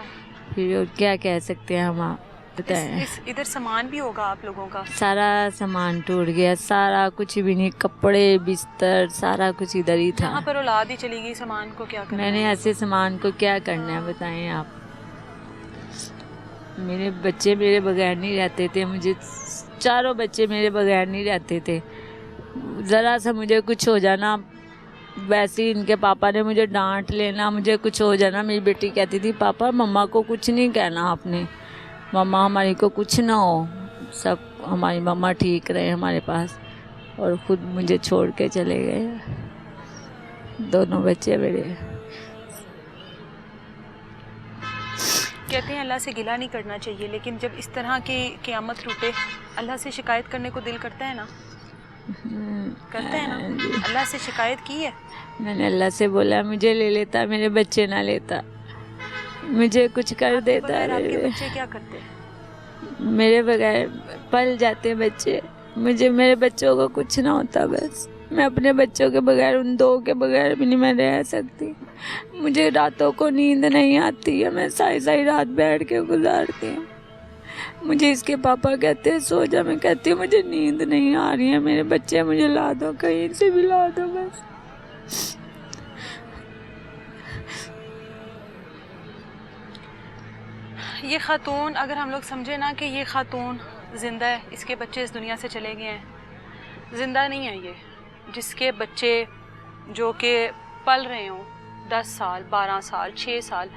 Speaker 2: फिर क्या कह सकते हैं हम, बताएं।
Speaker 1: इधर सामान भी होगा आप लोगों का?
Speaker 2: सारा सामान टूट गया, सारा कुछ भी नहीं, कपड़े बिस्तर सारा कुछ इधर ही था।
Speaker 1: यहाँ पर औलाद ही चली गई, सामान को क्या करना
Speaker 2: मैंने
Speaker 1: है?
Speaker 2: ऐसे सामान को क्या करना है बताएं आप। मेरे बच्चे मेरे बगैर नहीं रहते थे, मुझे 4 बच्चे मेरे बगैर नहीं रहते थे। ज़रा सा मुझे कुछ हो जाना, वैसे ही इनके पापा ने मुझे डांट लेना, मुझे कुछ हो जाना, मेरी बेटी कहती थी पापा मम्मा को कुछ नहीं कहना आपने, मम्मा हमारी को कुछ ना हो, सब हमारी मम्मा ठीक रहे हमारे पास। और ख़ुद मुझे छोड़ के चले गए 2 बच्चे मेरे।
Speaker 1: कहते हैं अल्लाह से गिला नहीं करना चाहिए, लेकिन जब इस तरह की क़यामत टूटे, अल्लाह से शिकायत करने को दिल करता है ना? करता है ना? अल्लाह से शिकायत की है?
Speaker 2: मैंने अल्लाह से बोला मुझे ले लेता, मेरे बच्चे ना लेता, मुझे कुछ कर देता।
Speaker 1: आपके बच्चे क्या करते हैं?
Speaker 2: मेरे बगैर पल जाते बच्चे, मुझे मेरे बच्चों को कुछ ना होता, बस मैं अपने बच्चों के बगैर, उन 2 के बगैर भी नहीं मैं रह सकती। मुझे रातों को नींद नहीं आती है, मैं सारी रात बैठ के गुजारती हूँ। मुझे इसके पापा कहते हैं सो जा, मैं कहती हूँ मुझे नींद नहीं आ रही है, मेरे बच्चे मुझे ला दो, कहीं से भी ला दो बस।
Speaker 1: ये खातून, अगर हम लोग समझे ना कि ये खातून ज़िंदा है, इसके बच्चे इस दुनिया से चले गए हैं, ज़िंदा नहीं है ये। जिसके बच्चे जो कि पल रहे हों 10 साल 12 साल 6 साल,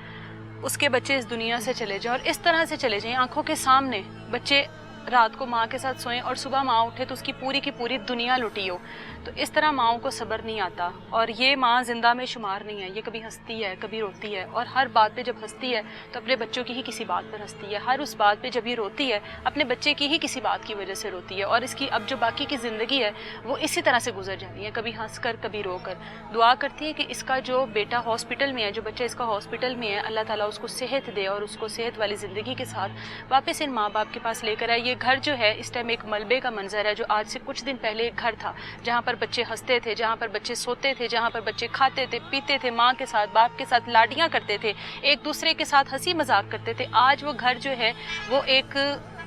Speaker 1: उसके बच्चे इस दुनिया से चले जाएं और इस तरह से चले जाएं, आंखों के सामने बच्चे रात को माँ के साथ सोएं और सुबह माँ उठे तो उसकी पूरी की पूरी दुनिया लुटी हो, तो इस तरह माँओं को सब्र नहीं आता। और ये माँ जिंदा में शुमार नहीं है, ये कभी हंसती है कभी रोती है, और हर बात पे जब हंसती है तो अपने बच्चों की ही किसी बात पर हंसती है, हर उस बात पे जब ये रोती है अपने बच्चे की ही किसी बात की वजह से रोती है। और इसकी अब जो बाकी की ज़िंदगी है वो इसी तरह से गुजर जाती है, कभी हंस कर कभी रो कर। दुआ करती है कि इसका जो बेटा हॉस्पिटल में है, जो बच्चा इसका हॉस्पिटल में है, अल्लाह ताला उसको सेहत दे और उसको सेहत वाली ज़िंदगी के साथ वापस इन माँ बाप के पास लेकर आए। ये घर जो है इस टाइम एक मलबे का मंजर है, जो आज से कुछ दिन पहले एक घर था जहाँ पर बच्चे हंसते थे, जहाँ पर बच्चे सोते थे, जहाँ पर बच्चे खाते थे, पीते थे, माँ के साथ बाप के साथ लाडियाँ करते थे, एक दूसरे के साथ हंसी मजाक करते थे। आज वो घर जो है वो एक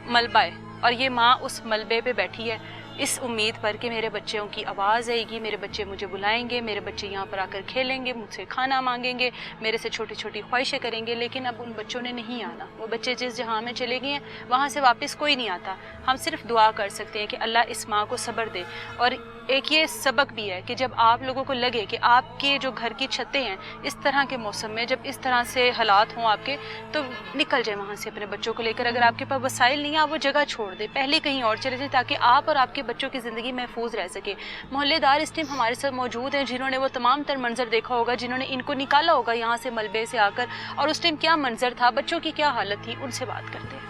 Speaker 1: मलबा है और ये माँ उस मलबे पे बैठी है इस उम्मीद पर कि मेरे बच्चों की आवाज़ आएगी, मेरे बच्चे मुझे बुलाएंगे, मेरे बच्चे यहाँ पर आकर खेलेंगे, मुझसे खाना मांगेंगे, मेरे से छोटी छोटी ख्वाहिशें करेंगे। लेकिन अब उन बच्चों ने नहीं आना। वो बच्चे जिस जहाँ में चले गए हैं वहाँ से वापस कोई नहीं आता। हम सिर्फ दुआ कर सकते हैं कि अल्लाह इस माँ को सब्र दे। और एक ये सबक भी है कि जब आप लोगों को लगे कि आपके जो घर की छतें हैं इस तरह के मौसम में, जब इस तरह से हालात हों आपके, तो निकल जाए वहाँ से अपने बच्चों को लेकर। अगर आपके पास वसाइल नहीं है, आप वो जगह छोड़ दें, पहले कहीं और चले जाएं ताकि आप और आपके बच्चों की ज़िंदगी महफूज रह सके। मोहल्लेदार इस टाइम हमारे साथ मौजूद हैं जिन्होंने वो तमाम तर मंजर देखा होगा, जिन्होंने इनको निकाला होगा यहाँ से मलबे से आकर, और उस टाइम क्या मंजर था, बच्चों की क्या हालत थी, उनसे बात करते हैं।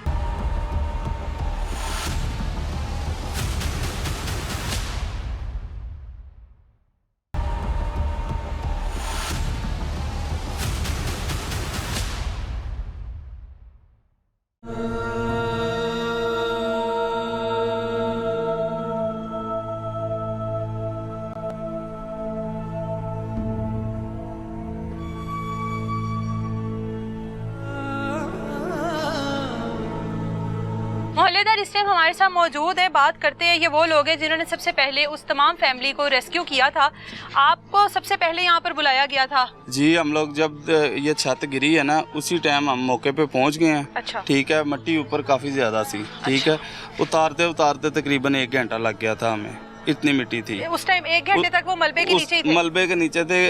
Speaker 1: मोहल्लेदार इस टाइम हमारे साथ मौजूद है, बात करते हैं। ये वो लोग हैं जिन्होंने सबसे पहले उस तमाम फैमिली को रेस्क्यू किया था। आपको सबसे पहले यहाँ पर बुलाया गया था?
Speaker 4: जी, हम लोग जब ये छत गिरी है ना उसी टाइम हम मौके पे पहुँच गए हैं।
Speaker 1: अच्छा।
Speaker 4: ठीक है, मिट्टी ऊपर काफ़ी ज़्यादा सी। ठीक है, उतारते उतारते तकरीबन 1 घंटा लग गया था हमें, इतनी मिट्टी थी
Speaker 1: उस टाइम। 1 घंटे तक वो मलबे के नीचे ही थे?
Speaker 4: मलबे के नीचे थे।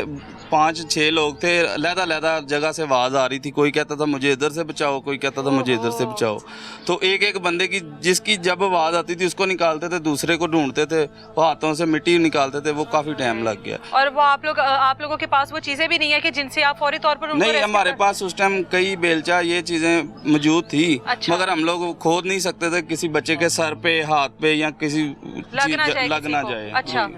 Speaker 4: 5-6 लोग थे, लहदा जगह से आवाज़ आ रही थी। कोई कहता था मुझे इधर से बचाओ, कोई कहता था मुझे इधर से बचाओ। तो एक एक बंदे की जिसकी जब आवाज़ आती थी उसको निकालते थे, दूसरे को ढूंढते थे, वो हाथों से मिट्टी निकालते थे। वो काफ़ी टाइम लग गया।
Speaker 1: और वो आप लोगों के पास वो चीज़ें भी नहीं है कि जिनसे आप फौरी तौर पर उनको
Speaker 4: नहीं, हमारे पास उस टाइम कई बेलचा ये चीज़ें मौजूद थी।
Speaker 1: अच्छा।
Speaker 4: मगर हम लोग खोद नहीं सकते थे किसी बच्चे के सर पे, हाथ पे या किसी लग ना जाए।
Speaker 1: अच्छा।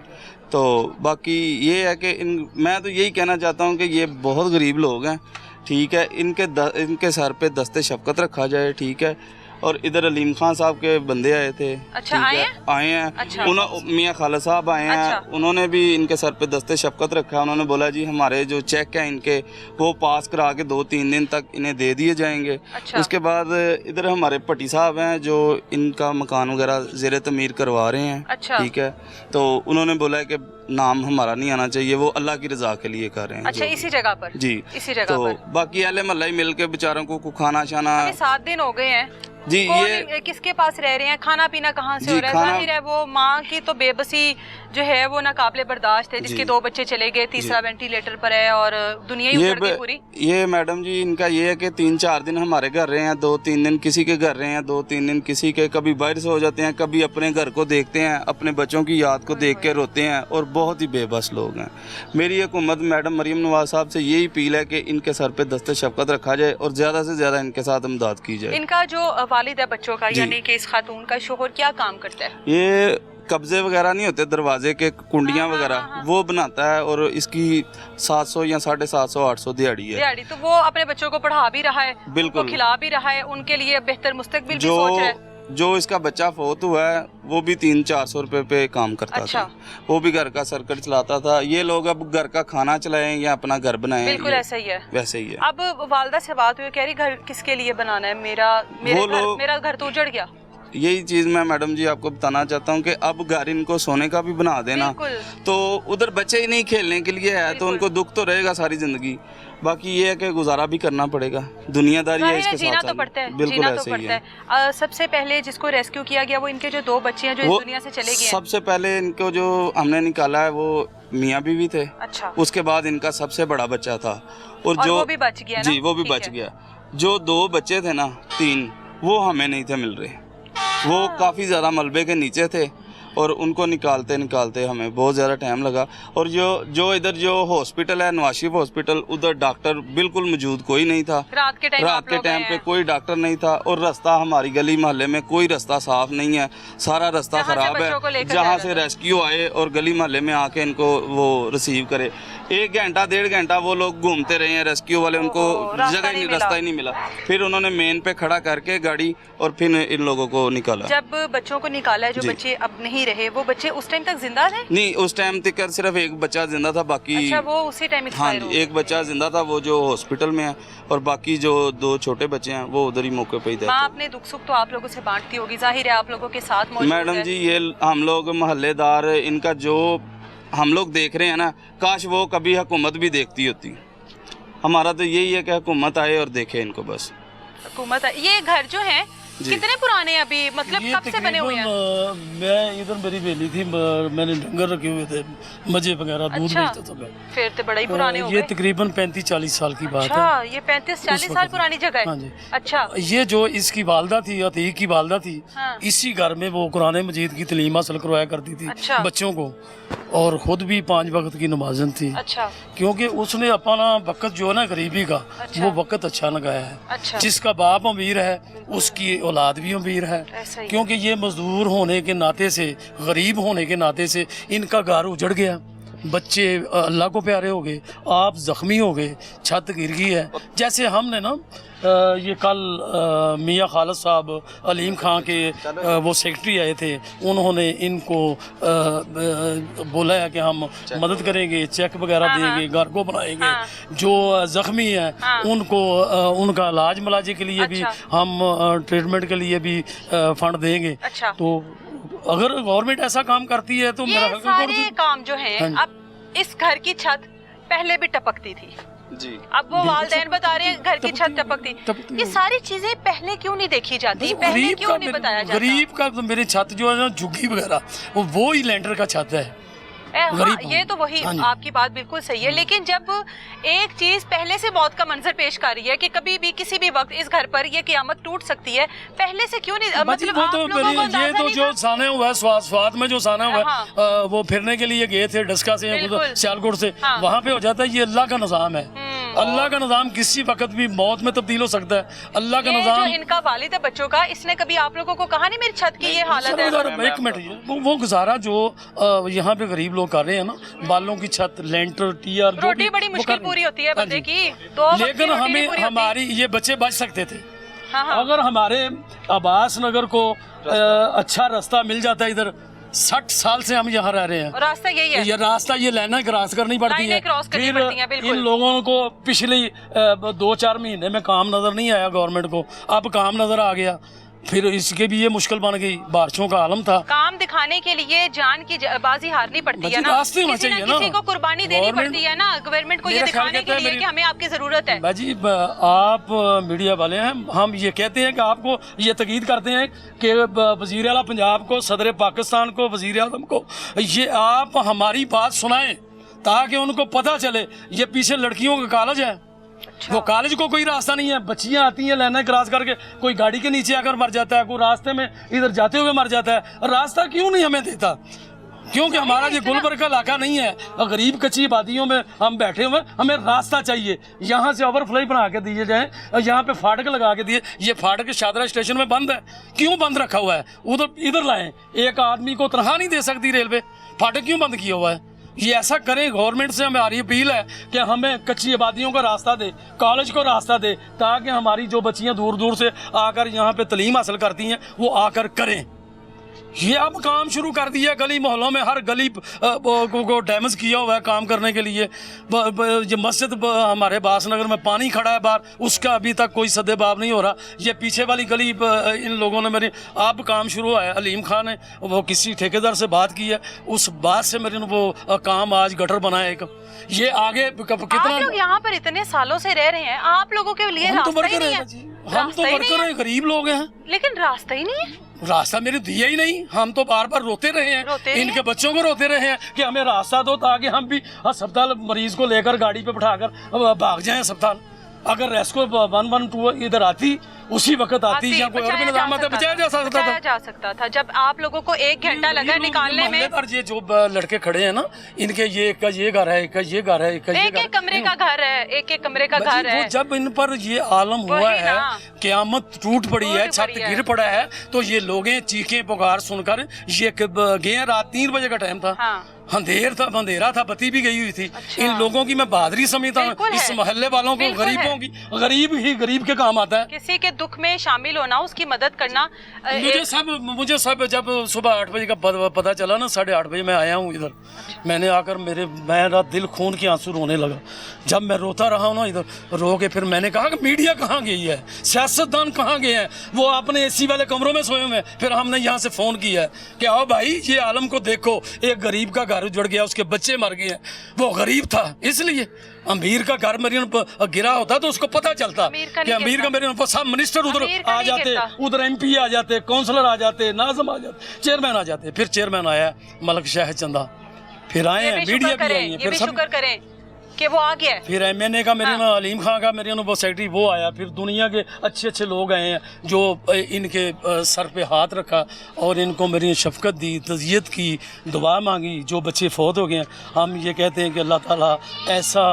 Speaker 4: तो बाकी ये है कि मैं तो यही कहना चाहता हूँ कि ये बहुत गरीब लोग हैं। ठीक है, इनके सर पे दस्ते शफकत रखा जाए। ठीक है, और इधर अलीम खान साहब के बंदे आए थे।
Speaker 1: अच्छा, आए हैं? अच्छा।
Speaker 4: मियाँ खाला साहब आए हैं।
Speaker 1: अच्छा।
Speaker 4: उन्होंने भी इनके सर पे दस्ते शफकत रखा। उन्होंने बोला जी हमारे जो चेक हैं इनके वो पास करा के 2-3 दिन तक इन्हें दे दिए जाएंगे।
Speaker 1: अच्छा।
Speaker 4: उसके बाद इधर हमारे पट्टी साहब हैं जो इनका मकान वगैरह ज़ेर तमीर करवा रहे हैं।
Speaker 1: अच्छा।
Speaker 4: ठीक है, तो उन्होंने बोला है कि नाम हमारा नहीं आना चाहिए, वो अल्लाह की रजा के लिए कर रहे हैं।
Speaker 1: अच्छा, इसी जगह पर?
Speaker 4: जी,
Speaker 1: इसी जगह
Speaker 4: तो
Speaker 1: पर।
Speaker 4: बाकी अहले मोहल्ला ही मिल के बेचारों को खाना शाना।
Speaker 1: 7 दिन हो गए हैं
Speaker 4: जी। ये
Speaker 1: किसके पास रह रहे हैं? खाना पीना कहाँ से हो रहा है? जाहिर है वो माँ की तो बेबसी जो है वो नाकाबिले बर्दाश्त है, जिसके 2 बच्चे चले गए, तीसरा वेंटिलेटर पर है और दुनिया ही उजड़ गई पूरी।
Speaker 4: ये मैडम जी इनका ये है कि 3-4 दिन हमारे घर रहे हैं, 2-3 दिन किसी के घर रहे हैं, 2-3 दिन किसी के, कभी बाहर से हो जाते हैं, कभी अपने घर को देखते हैं, अपने बच्चों की याद को देख के रोते हैं और बहुत ही बेबस लोग हैं। मेरी हुकूमत मैडम मरीम नवाज साहब से यही अपील है कि इनके सर पे दस्ते शफकत रखा जाए और ज़्यादा से ज़्यादा इनके साथ इमदाद की जाए।
Speaker 1: इनका जो वालिद है बच्चों का, यानी कि इस खातून का शोहर क्या काम करता है?
Speaker 4: ये कब्जे वगैरह नहीं होते, दरवाजे के कुंडियां वगैरह वो बनाता है और इसकी 700 या 750-800 दिहाड़ी है।
Speaker 1: दिहाड़ी तो वो अपने बच्चों को पढ़ा भी रहा है,
Speaker 4: बिल्कुल
Speaker 1: खिला भी रहा है, उनके लिए बेहतर मुस्तकबिल भी सोच रहा है।
Speaker 4: जो इसका बच्चा फौत हुआ है वो भी 300-400 रुपए पे काम करता
Speaker 1: अच्छा।
Speaker 4: था। वो भी घर का सर्कट चलाता था। ये लोग अब घर का खाना चलाएं या अपना घर बनाएं,
Speaker 1: बिल्कुल ऐसा ही है।
Speaker 4: वैसे ही है।
Speaker 1: अब वालदा से बात हुई, कह रही घर किसके लिए बनाना है? मेरा घर तो उजड़ गया।
Speaker 4: यही चीज़ मैं मैडम जी आपको बताना चाहता हूँ कि अब घर इनको सोने का भी बना देना, तो उधर बच्चे ही नहीं खेलने के लिए है, तो उनको दुख तो रहेगा सारी ज़िंदगी। बाकी ये है कि गुजारा भी करना पड़ेगा, दुनियादारी है इसके
Speaker 1: जीना
Speaker 4: साथ
Speaker 1: तो पड़ता है,
Speaker 4: बिल्कुल ऐसे ही है।
Speaker 1: सबसे पहले जिसको रेस्क्यू किया गया वो इनके जो 2 बच्चे हैं जो इस दुनिया से चले गए हैं।
Speaker 4: सबसे पहले इनको जो हमने निकाला है वो मियाँ बीवी थे।
Speaker 1: अच्छा।
Speaker 4: उसके बाद इनका सबसे बड़ा बच्चा था और जो
Speaker 1: वो भी बच गया ना?
Speaker 4: जी, वो भी बच गया। जो 2 बच्चे थे ना, 3, वो हमें नहीं थे मिल रहे। वो काफ़ी ज़्यादा मलबे के नीचे थे और उनको निकालते निकालते हमें बहुत ज़्यादा टाइम लगा। और जो इधर जो हॉस्पिटल है नवाज शरीफ हॉस्पिटल, उधर डॉक्टर बिल्कुल मौजूद कोई नहीं था।
Speaker 1: रात के टाइम
Speaker 4: पे कोई डॉक्टर नहीं था। और रास्ता हमारी गली मोहल्ले में कोई रास्ता साफ नहीं है, सारा रास्ता ख़राब है। जहाँ से रेस्क्यू आए और गली मोहल्ले में आके इनको वो रिसीव करे, 1 घंटा 1.5 घंटा वो लोग घूमते रहे हैं रेस्क्यू वाले, उनको रास्ता ही नहीं मिला। फिर उन्होंने मेन पे खड़ा करके गाड़ी और फिर इन लोगों को निकाला।
Speaker 1: जब बच्चों को निकाला, जो बच्चे अब नहीं रहे, वो बच्चे उस टाइम तक जिंदा थे?
Speaker 4: नहीं, उस टाइम तक सिर्फ एक बच्चा जिंदा था, बाकी
Speaker 1: अच्छा, वो उसी टाइम
Speaker 4: हाँ जी, एक बच्चा जिंदा था वो जो हॉस्पिटल में है, और बाकी जो 2 छोटे बच्चे हैं वो उधर ही मौके पे ही थे।
Speaker 1: माँ अपने दुख सुख तो आप लोगों से बांटती होगी, जाहिर है आप लोगों के साथ मौजूद है।
Speaker 4: मैडम जी, ये हम लोग मोहल्लेदार, इनका जो हम लोग देख रहे हैं ना, काश वो कभी हुकूमत भी देखती होती। हमारा तो यही है कि हुकूमत आए और देखे इनको बस।
Speaker 1: हुकूमत, ये घर जो है कितने पुराने हैं अभी, मतलब कब से बने हुए हैं?
Speaker 5: मैं इधर मेरी बेली थी, मैंने डंगर रखे हुए थे, मजे वगैरह, दूध बेचता था मैं।
Speaker 1: फिर तो बड़ा ही पुराने हो गए।
Speaker 5: ये तकरीबन 35-40 साल की बात
Speaker 1: अच्छा,
Speaker 5: है।
Speaker 1: ये 35-40 साल पुरानी जगह है।
Speaker 5: हाँ जी।
Speaker 1: अच्छा,
Speaker 5: ये जो इसकी वालदा थी, अतीक की वालदा थी,
Speaker 1: हाँ।
Speaker 5: इसी घर में वो कुरान मजीद की तलीम हासिल करवाया करती थी।
Speaker 1: अच्छा।
Speaker 5: बच्चों को, और खुद भी 5 वक्त की नमाजन थी।
Speaker 1: अच्छा,
Speaker 5: क्योंकि उसने अपना वक्त जो है ना गरीबी का,
Speaker 1: अच्छा।
Speaker 5: वो वक्त अच्छा लगाया है।
Speaker 1: अच्छा।
Speaker 5: जिसका बाप अमीर है उसकी औलाद भी अमीर है,
Speaker 1: ऐसा ही।
Speaker 5: क्योंकि ये मजदूर होने के नाते से, गरीब होने के नाते से इनका घर उजड़ गया, बच्चे अल्लाह को प्यारे हो गए, आप ज़ख्मी हो गए, छत गिर गई है। जैसे हमने ना ये कल मियाँ खालिद साहब अलीम खां के वो सेक्रेटरी आए थे, उन्होंने इनको बोला है कि हम मदद करेंगे, चेक वगैरह देंगे, घर को बनाएंगे। जो ज़ख्मी है उनको उनका इलाज मलाजे के लिए भी हम ट्रीटमेंट के लिए भी फंड देंगे।
Speaker 1: अच्छा।
Speaker 5: तो अगर गवर्नमेंट ऐसा काम करती है तो मेरा
Speaker 1: सारे काम जो है, अब इस घर की छत पहले भी टपकती थी
Speaker 4: जी,
Speaker 1: अब वो वालदैन बता रहे हैं घर की छत टपकती। ये सारी चीजें पहले क्यों नहीं देखी जाती, पहले क्यों नहीं बताया जाता?
Speaker 5: गरीब का तो मेरी छत जो है ना, झुग्गी वगैरह, वो ही लेंटर का छत है।
Speaker 1: हाँ, ये तो वही, आपकी बात बिल्कुल सही है। लेकिन जब एक चीज पहले से मौत का मंजर पेश कर रही है कि कभी भी किसी भी वक्त इस घर पर ये क़यामत टूट सकती है, पहले से क्यों नहीं? मतलब
Speaker 5: वो तो ये तो जो साने हुआ है, स्वाद में जो साना हुआ है, वो फिरने के लिए गए थे डस्का से, सियालकोट से, वहाँ पे हो जाता है। ये अल्लाह का निज़ाम है, अल्लाह का निज़ाम किसी वक्त भी मौत में तब्दील हो सकता है। अल्लाह का निज़ाम।
Speaker 1: इनका वालिद है बच्चों का, इसने कभी आप लोगों को कहा नहीं मेरी छत की ये हालत है?
Speaker 5: एक मिनट, वो गुजारा जो यहाँ पे गरीब लोग कर रहे हैं ना, बालों की छत, लेंटर, टीआर,
Speaker 1: रोटी बड़ी मुश्किल पूरी होती है बंदे की, तो
Speaker 5: लेकिन हमें हमारी ये बच्चे बच सकते थे।
Speaker 1: हाँ।
Speaker 5: अगर हमारे अब्बास नगर को अच्छा रास्ता मिल जाता है, इधर 60 साल से हम यहाँ रह रहे हैं,
Speaker 1: रास्ता यही है,
Speaker 5: ये रास्ता, ये लाइनें क्रॉस करनी पड़ती है। फिर इन लोगों को पिछले 2-4 महीने में काम नजर नहीं आया गवर्नमेंट को, अब काम नजर आ गया, फिर इसके भी ये मुश्किल बन गई। बारिशों का आलम था,
Speaker 1: काम दिखाने के लिए जान की बाजी हारनी पड़ती है ना,
Speaker 5: रास्ते होना चाहिए ना,
Speaker 1: किसी को कुर्बानी देनी पड़ती है ना गवर्नमेंट को, ये दिखाने के लिए कि हमें आपकी जरूरत है।
Speaker 5: भाजी, आप मीडिया वाले हैं, हम ये कहते हैं कि आपको ये तकीद करते हैं कि वज़ीर आला पंजाब को, सदर पाकिस्तान को, वज़ीर आज़म को, ये आप हमारी बात सुनाएं ताकि उनको पता चले ये पीछे लड़कियों का कॉलेज है। वो कॉलेज को कोई रास्ता नहीं है, बच्चियां आती हैं लाइनें क्रॉस करके, कोई गाड़ी के नीचे आकर मर जाता है, कोई रास्ते में इधर जाते हुए मर जाता है। रास्ता क्यों नहीं हमें देता? क्योंकि हमारा ये गुलबर्ग का इलाका नहीं है, गरीब कच्ची आबादियों में हम बैठे हुए, हमें रास्ता चाहिए। यहाँ से ओवरफ्लाई बना के दिए जाए, यहाँ पे फाटक लगा के दिए। ये फाटक शादरा स्टेशन में बंद है, क्यों बंद रखा हुआ है? उधर इधर लाएं, एक आदमी को तनख्वाह नहीं दे सकती रेलवे, फाटक क्यों बंद किया हुआ है? ये ऐसा करें, गवर्नमेंट से हमारी अपील है कि हमें कच्ची आबादियों का रास्ता दे, कॉलेज को रास्ता दे, ताकि हमारी जो बच्चियां दूर दूर से आकर यहाँ पे तलीम हासिल करती हैं वो आकर करें। ये अब काम शुरू कर दिया, गली मोहल्लों में हर गली को डैमेज किया हुआ है काम करने के लिए। ये मस्जिद हमारे बासनगर में पानी खड़ा है बाहर, उसका अभी तक कोई सद्देबाब नहीं हो रहा। ये पीछे वाली गली इन लोगों ने मेरी, अब काम शुरू हुआ है, अलीम खान ने वो किसी ठेकेदार से बात की है, उस बात से मेरे वो काम आज गटर बनाया एक। ये आगे कितना,
Speaker 1: आप लोग यहाँ पर इतने सालों से रह रहे हैं, आप लोगों के लिए रास्ता ही नहीं है।
Speaker 5: हम तो वर्कर हैं, गरीब लोग हैं,
Speaker 1: लेकिन रास्ता ही नहीं है।
Speaker 5: रास्ता मेरे दिया ही नहीं। हम तो बार बार रोते रहे हैं, इनके बच्चों को रोते रहे हैं कि हमें रास्ता दो ताकि हम भी अस्पताल मरीज को लेकर गाड़ी पे बिठाकर भाग जाएं अस्पताल। अगर रेस्को 112 इधर आती, उसी वक्त आती या कोई और भी निजाम आता बचाया जा सकता था।
Speaker 1: बचाया जा सकता था। जब आप लोगों को 1 घंटा लगा निकालने में।
Speaker 5: ये जो लड़के खड़े हैं ना, इनके ये एक का ये घर है, एक का ये घर है, एक का ये घर,
Speaker 1: एक कमरे का घर है, एक कमरे का घर है।
Speaker 5: जब इन पर ये आलम हुआ है, क़यामत टूट पड़ी है, छत गिर पड़ा है, तो ये लोग चीखें पुकार सुनकर ये गए। रात 3 बजे का टाइम था, अंधेरा था, बत्ती भी गई हुई थी।
Speaker 1: अच्छा।
Speaker 5: इन लोगों की मैं बहादुरी समझता हूँ, इस मोहल्ले वालों को, गरीबों की, गरीब ही गरीब के काम आता है।
Speaker 1: किसी के दुख में शामिल होना, उसकी मदद करना।
Speaker 5: मुझे सब जब सुबह 8 बजे का पता चला ना, 8:30 बजे मैं आया हूँ इधर। मैंने आकर मेरा दिल खून के आंसू रोने लगा। जब मैं रोता रहा हूँ ना इधर, रो के फिर मैंने कहा कि मीडिया कहाँ गई है, सियासतदान कहाँ गए हैं, वो अपने AC वाले कमरों में सोए हुए हैं। फिर हमने यहाँ से फ़ोन किया है कि आओ भाई, ये आलम को देखो, एक गरीब का घर उजड़ गया, उसके बच्चे मर गए हैं, वो गरीब था इसलिए। अमीर का घर मेरे गिरा होता तो उसको पता चलता कि अमीर का मेरे सब मिनिस्टर उधर आ जाते, उधर MP आ जाते, काउंसलर आ जाते, नाज़म आ जाते, चेयरमैन आ जाते। फिर चेयरमैन आया मलक शाह चंदा, फिर आए हैं, मीडिया भी आई है, फिर सब
Speaker 1: शुक्र करें कि वो आ गया है।
Speaker 5: फिर MNA का मेरे अलीम खां का मेरे वो सेक्रेटरी वो आया। फिर दुनिया के अच्छे लोग आए हैं जो इनके सर पे हाथ रखा और इनको मेरी शफकत दी, तज़ियत की, दुआ मांगी। जो बच्चे फौत हो गए हैं, हम ये कहते हैं कि अल्लाह ताला ऐसा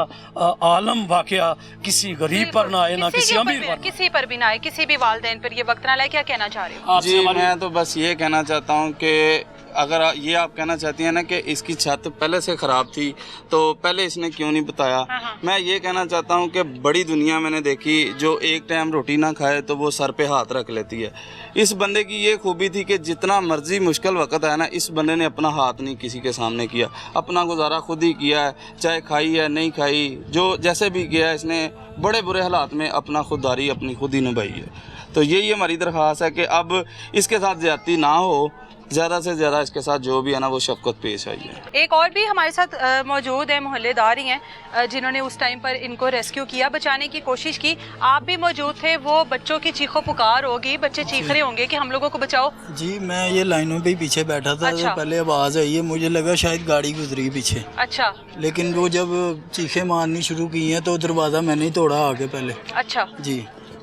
Speaker 5: आलम वाक़या किसी गरीब पर ना आए, ना किसी अमीर पर,
Speaker 1: किसी पर भी ना आए, किसी भी वालिदैन पर ये वक्त ना लाए। क्या कहना चाह रहे हो?
Speaker 4: जी, मैं तो बस ये कहना चाहता हूँ कि अगर ये आप कहना चाहती हैं ना कि इसकी छत पहले से ख़राब थी तो पहले इसने क्यों नहीं बताया। मैं ये कहना चाहता हूँ कि बड़ी दुनिया मैंने देखी, जो एक टाइम रोटी ना खाए तो वो सर पे हाथ रख लेती है। इस बंदे की ये खूबी थी कि जितना मर्जी मुश्किल वक्त है ना, इस बंदे ने अपना हाथ नहीं किसी के सामने किया, अपना गुजारा खुद ही किया है। चाहे खाई है नहीं खाई, जो जैसे भी किया, इसने बड़े बुरे हालात में अपना खुददारी अपनी खुद ही निभाई है। तो यही हमारी दरख्वास्त है कि अब इसके साथ ज्यादती ना हो, ज़्यादा से ज़्यादा इसके साथ जो भी है ना वो शफकत पेश आई है।
Speaker 1: एक और भी हमारे साथ मौजूद है, मोहल्लेदार ही हैं, जिन्होंने उस टाइम पर इनको रेस्क्यू किया, बचाने की कोशिश की। आप भी मौजूद थे, वो बच्चों की चीखों पुकार होगी, बच्चे चीख रहे होंगे कि हम लोगों को बचाओ।
Speaker 6: जी, मैं ये लाइनों पे पीछे बैठा था।
Speaker 1: अच्छा।
Speaker 6: तो पहले आवाज़ आई है, मुझे लगा शायद गाड़ी गुजरी पीछे।
Speaker 1: अच्छा।
Speaker 6: लेकिन वो जब चीखें मारनी शुरू की हैं तो दरवाज़ा मैंने ही तोड़ा आगे पहले।
Speaker 1: अच्छा जी।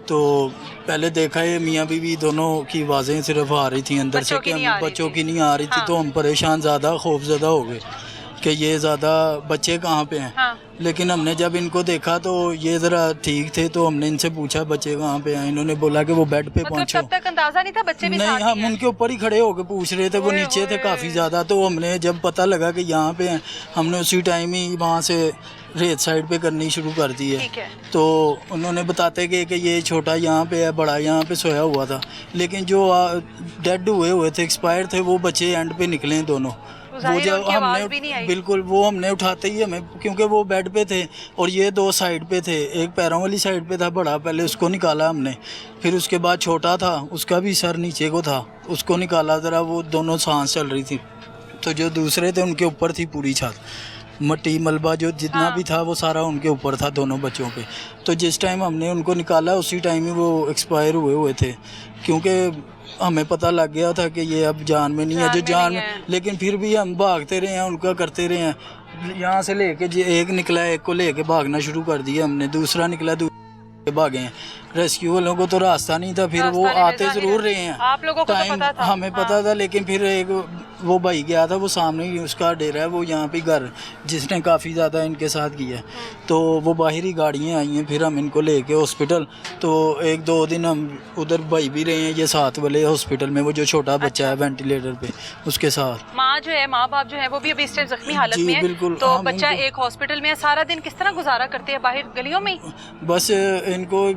Speaker 6: तो पहले देखा ये मियाँ बीवी दोनों की आवाज़ें सिर्फ आ रही थी अंदर से, कि बच्चों की नहीं आ रही थी। तो हम परेशान, ज़्यादा खौफज़दा हो गए कि ये ज़्यादा बच्चे कहाँ पे हैं। लेकिन हमने जब इनको देखा तो ये ज़रा ठीक थे, तो हमने इनसे पूछा बच्चे कहाँ पे हैं। इन्होंने बोला कि वो बेड पे पहुँचो।
Speaker 1: तब तक अंदाजा नहीं था बच्चे भी
Speaker 6: नहीं, हम उनके ऊपर ही खड़े होकर पूछ रहे थे, वो नीचे थे काफ़ी ज़्यादा। तो हमने जब पता लगा कि यहाँ पे हैं, हमने उसी टाइम ही वहाँ से रेत साइड पे करनी शुरू कर दी है। तो उन्होंने बताते कि ये छोटा यहाँ पे है, बड़ा यहाँ पे सोया हुआ था। लेकिन जो डेड हुए थे, एक्सपायर थे, वो बच्चे एंड पे निकले दोनों। वो जब हमने बिल्कुल वो हमने उठाते ही हमें, क्योंकि वो बेड पे थे और ये 2 साइड पे थे। एक पैरों वाली साइड पे था बड़ा, पहले उसको निकाला हमने। फिर उसके बाद छोटा था, उसका भी सर नीचे को था, उसको निकाला। ज़रा वो दोनों सांस चल रही थी। तो जो दूसरे थे उनके ऊपर थी पूरी छत, मट्टी मलबा जो जितना भी था वो सारा उनके ऊपर था, दोनों बच्चों पे। तो जिस टाइम हमने उनको निकाला उसी टाइम ही वो एक्सपायर हुए थे, क्योंकि हमें पता लग गया था कि ये अब जान में नहीं है, जो जान में। लेकिन फिर भी हम भागते रहे हैं, उनका करते रहे हैं। यहाँ से लेके एक निकला, एक को लेके भागना शुरू कर दिया हमने, दूसरा निकला, भागे हैं। रेस्क्यू वालों को तो रास्ता नहीं था, फिर वो आते ज़रूर रहे हैं।
Speaker 1: आप लोगों को
Speaker 6: टाइम
Speaker 1: तो पता था?
Speaker 6: हमें पता था, लेकिन फिर एक वो भाई गया था, वो सामने ही उसका डेरा है, वो यहाँ पे घर जिसने काफ़ी ज़्यादा इनके साथ किया। तो वो बाहरी गाड़ियाँ आई हैं, फिर हम इनको लेके हॉस्पिटल। तो 1-2 दिन हम उधर भाई भी रहे हैं, ये साथ वाले हॉस्पिटल में, वो जो छोटा बच्चा है वेंटिलेटर पे, उसके साथ।
Speaker 1: माँ जो है, माँ बाप जो है, वो भी अभी इस टाइम जख्मी हालत में है।
Speaker 6: बिल्कुल।
Speaker 1: तो बच्चा एक हॉस्पिटल में है। सारा दिन किस तरह गुजारा करते हैं बाहर गलियों में?
Speaker 6: बस इनको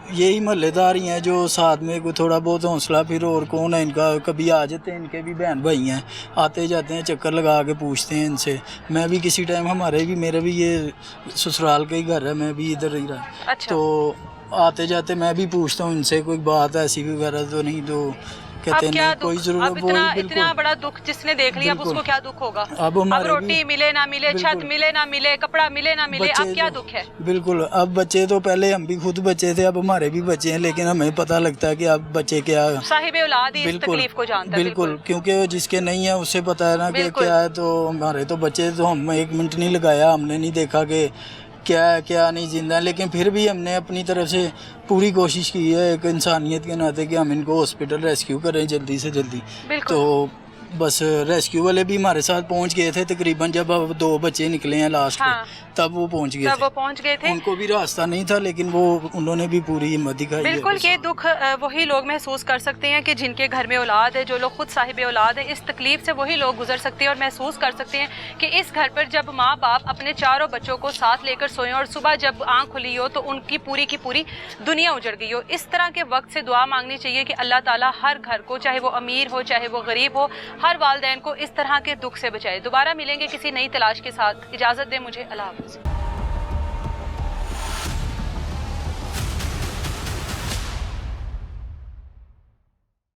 Speaker 6: यही मोहल्लेदार ही हैं जो साथ में कोई थोड़ा बहुत हौसला। फिर और कौन है इनका, कभी आ जाते हैं, इनके भी बहन भाई हैं, आते जाते हैं, चक्कर लगा के पूछते हैं इनसे। मैं भी किसी टाइम मेरा भी ये ससुराल का ही घर है, मैं भी इधर ही रहा।
Speaker 1: अच्छा।
Speaker 6: तो आते जाते मैं भी पूछता हूँ इनसे, कोई बात ऐसी वगैरह तो नहीं। तो कहते हैं कोई जरूरत,
Speaker 1: इतना बड़ा दुख जिसने देख लिया, अब उसको क्या दुख होगा? अब रोटी मिले ना मिले, छत मिले ना मिले, कपड़ा मिले ना मिले, अब क्या दुख है?
Speaker 6: बिल्कुल। अब बच्चे तो पहले हम भी खुद बच्चे थे, अब हमारे भी बच्चे हैं, लेकिन हमें पता लगता है कि अब बच्चे क्या
Speaker 1: साहिब औलाद ही इस तकलीफ को जानता है।
Speaker 6: बिल्कुल, क्योंकि जिसके नहीं है उससे पता है ना कि क्या है। तो हमारे तो बच्चे, तो हम 1 मिनट नहीं लगाया, हमने नहीं देखा कि क्या है क्या नहीं जिंदा, लेकिन फिर भी हमने अपनी तरफ से पूरी कोशिश की है एक इंसानियत के नाते कि हम इनको हॉस्पिटल रेस्क्यू करें जल्दी से जल्दी।
Speaker 1: बिल्कुल।
Speaker 6: तो बस रेस्क्यू वाले भी हमारे साथ पहुंच गए थे, तकरीबन जब अब 2 बच्चे निकले हैं लास्ट
Speaker 1: हाँ।
Speaker 6: तब वो पहुंच गए
Speaker 1: तब वो
Speaker 6: थे।
Speaker 1: पहुंच गए थे।
Speaker 6: उनको भी रास्ता नहीं था, लेकिन वो उन्होंने भी पूरी हिम्मत दिखाई है।
Speaker 1: बिल्कुल, ये दुख वही लोग महसूस कर सकते हैं कि जिनके घर में औलाद है, जो लोग खुद साहिब औलाद है। इस तकलीफ से वही लोग गुजर सकते हैं और महसूस कर सकते हैं कि इस घर पर जब माँ बाप अपने चारों बच्चों को साथ लेकर सोए और सुबह जब आँख खुली हो तो उनकी पूरी की पूरी दुनिया उजड़ गई हो। इस तरह के वक्त से दुआ मांगनी चाहिए कि अल्लाह ताला हर घर को, चाहे वो अमीर हो चाहे वो गरीब हो, हर वालिदैन को इस तरह के दुख से बचाए। दोबारा मिलेंगे किसी नई तलाश के साथ। इजाज़त दें मुझे, अल्लाह हाफ़िज़।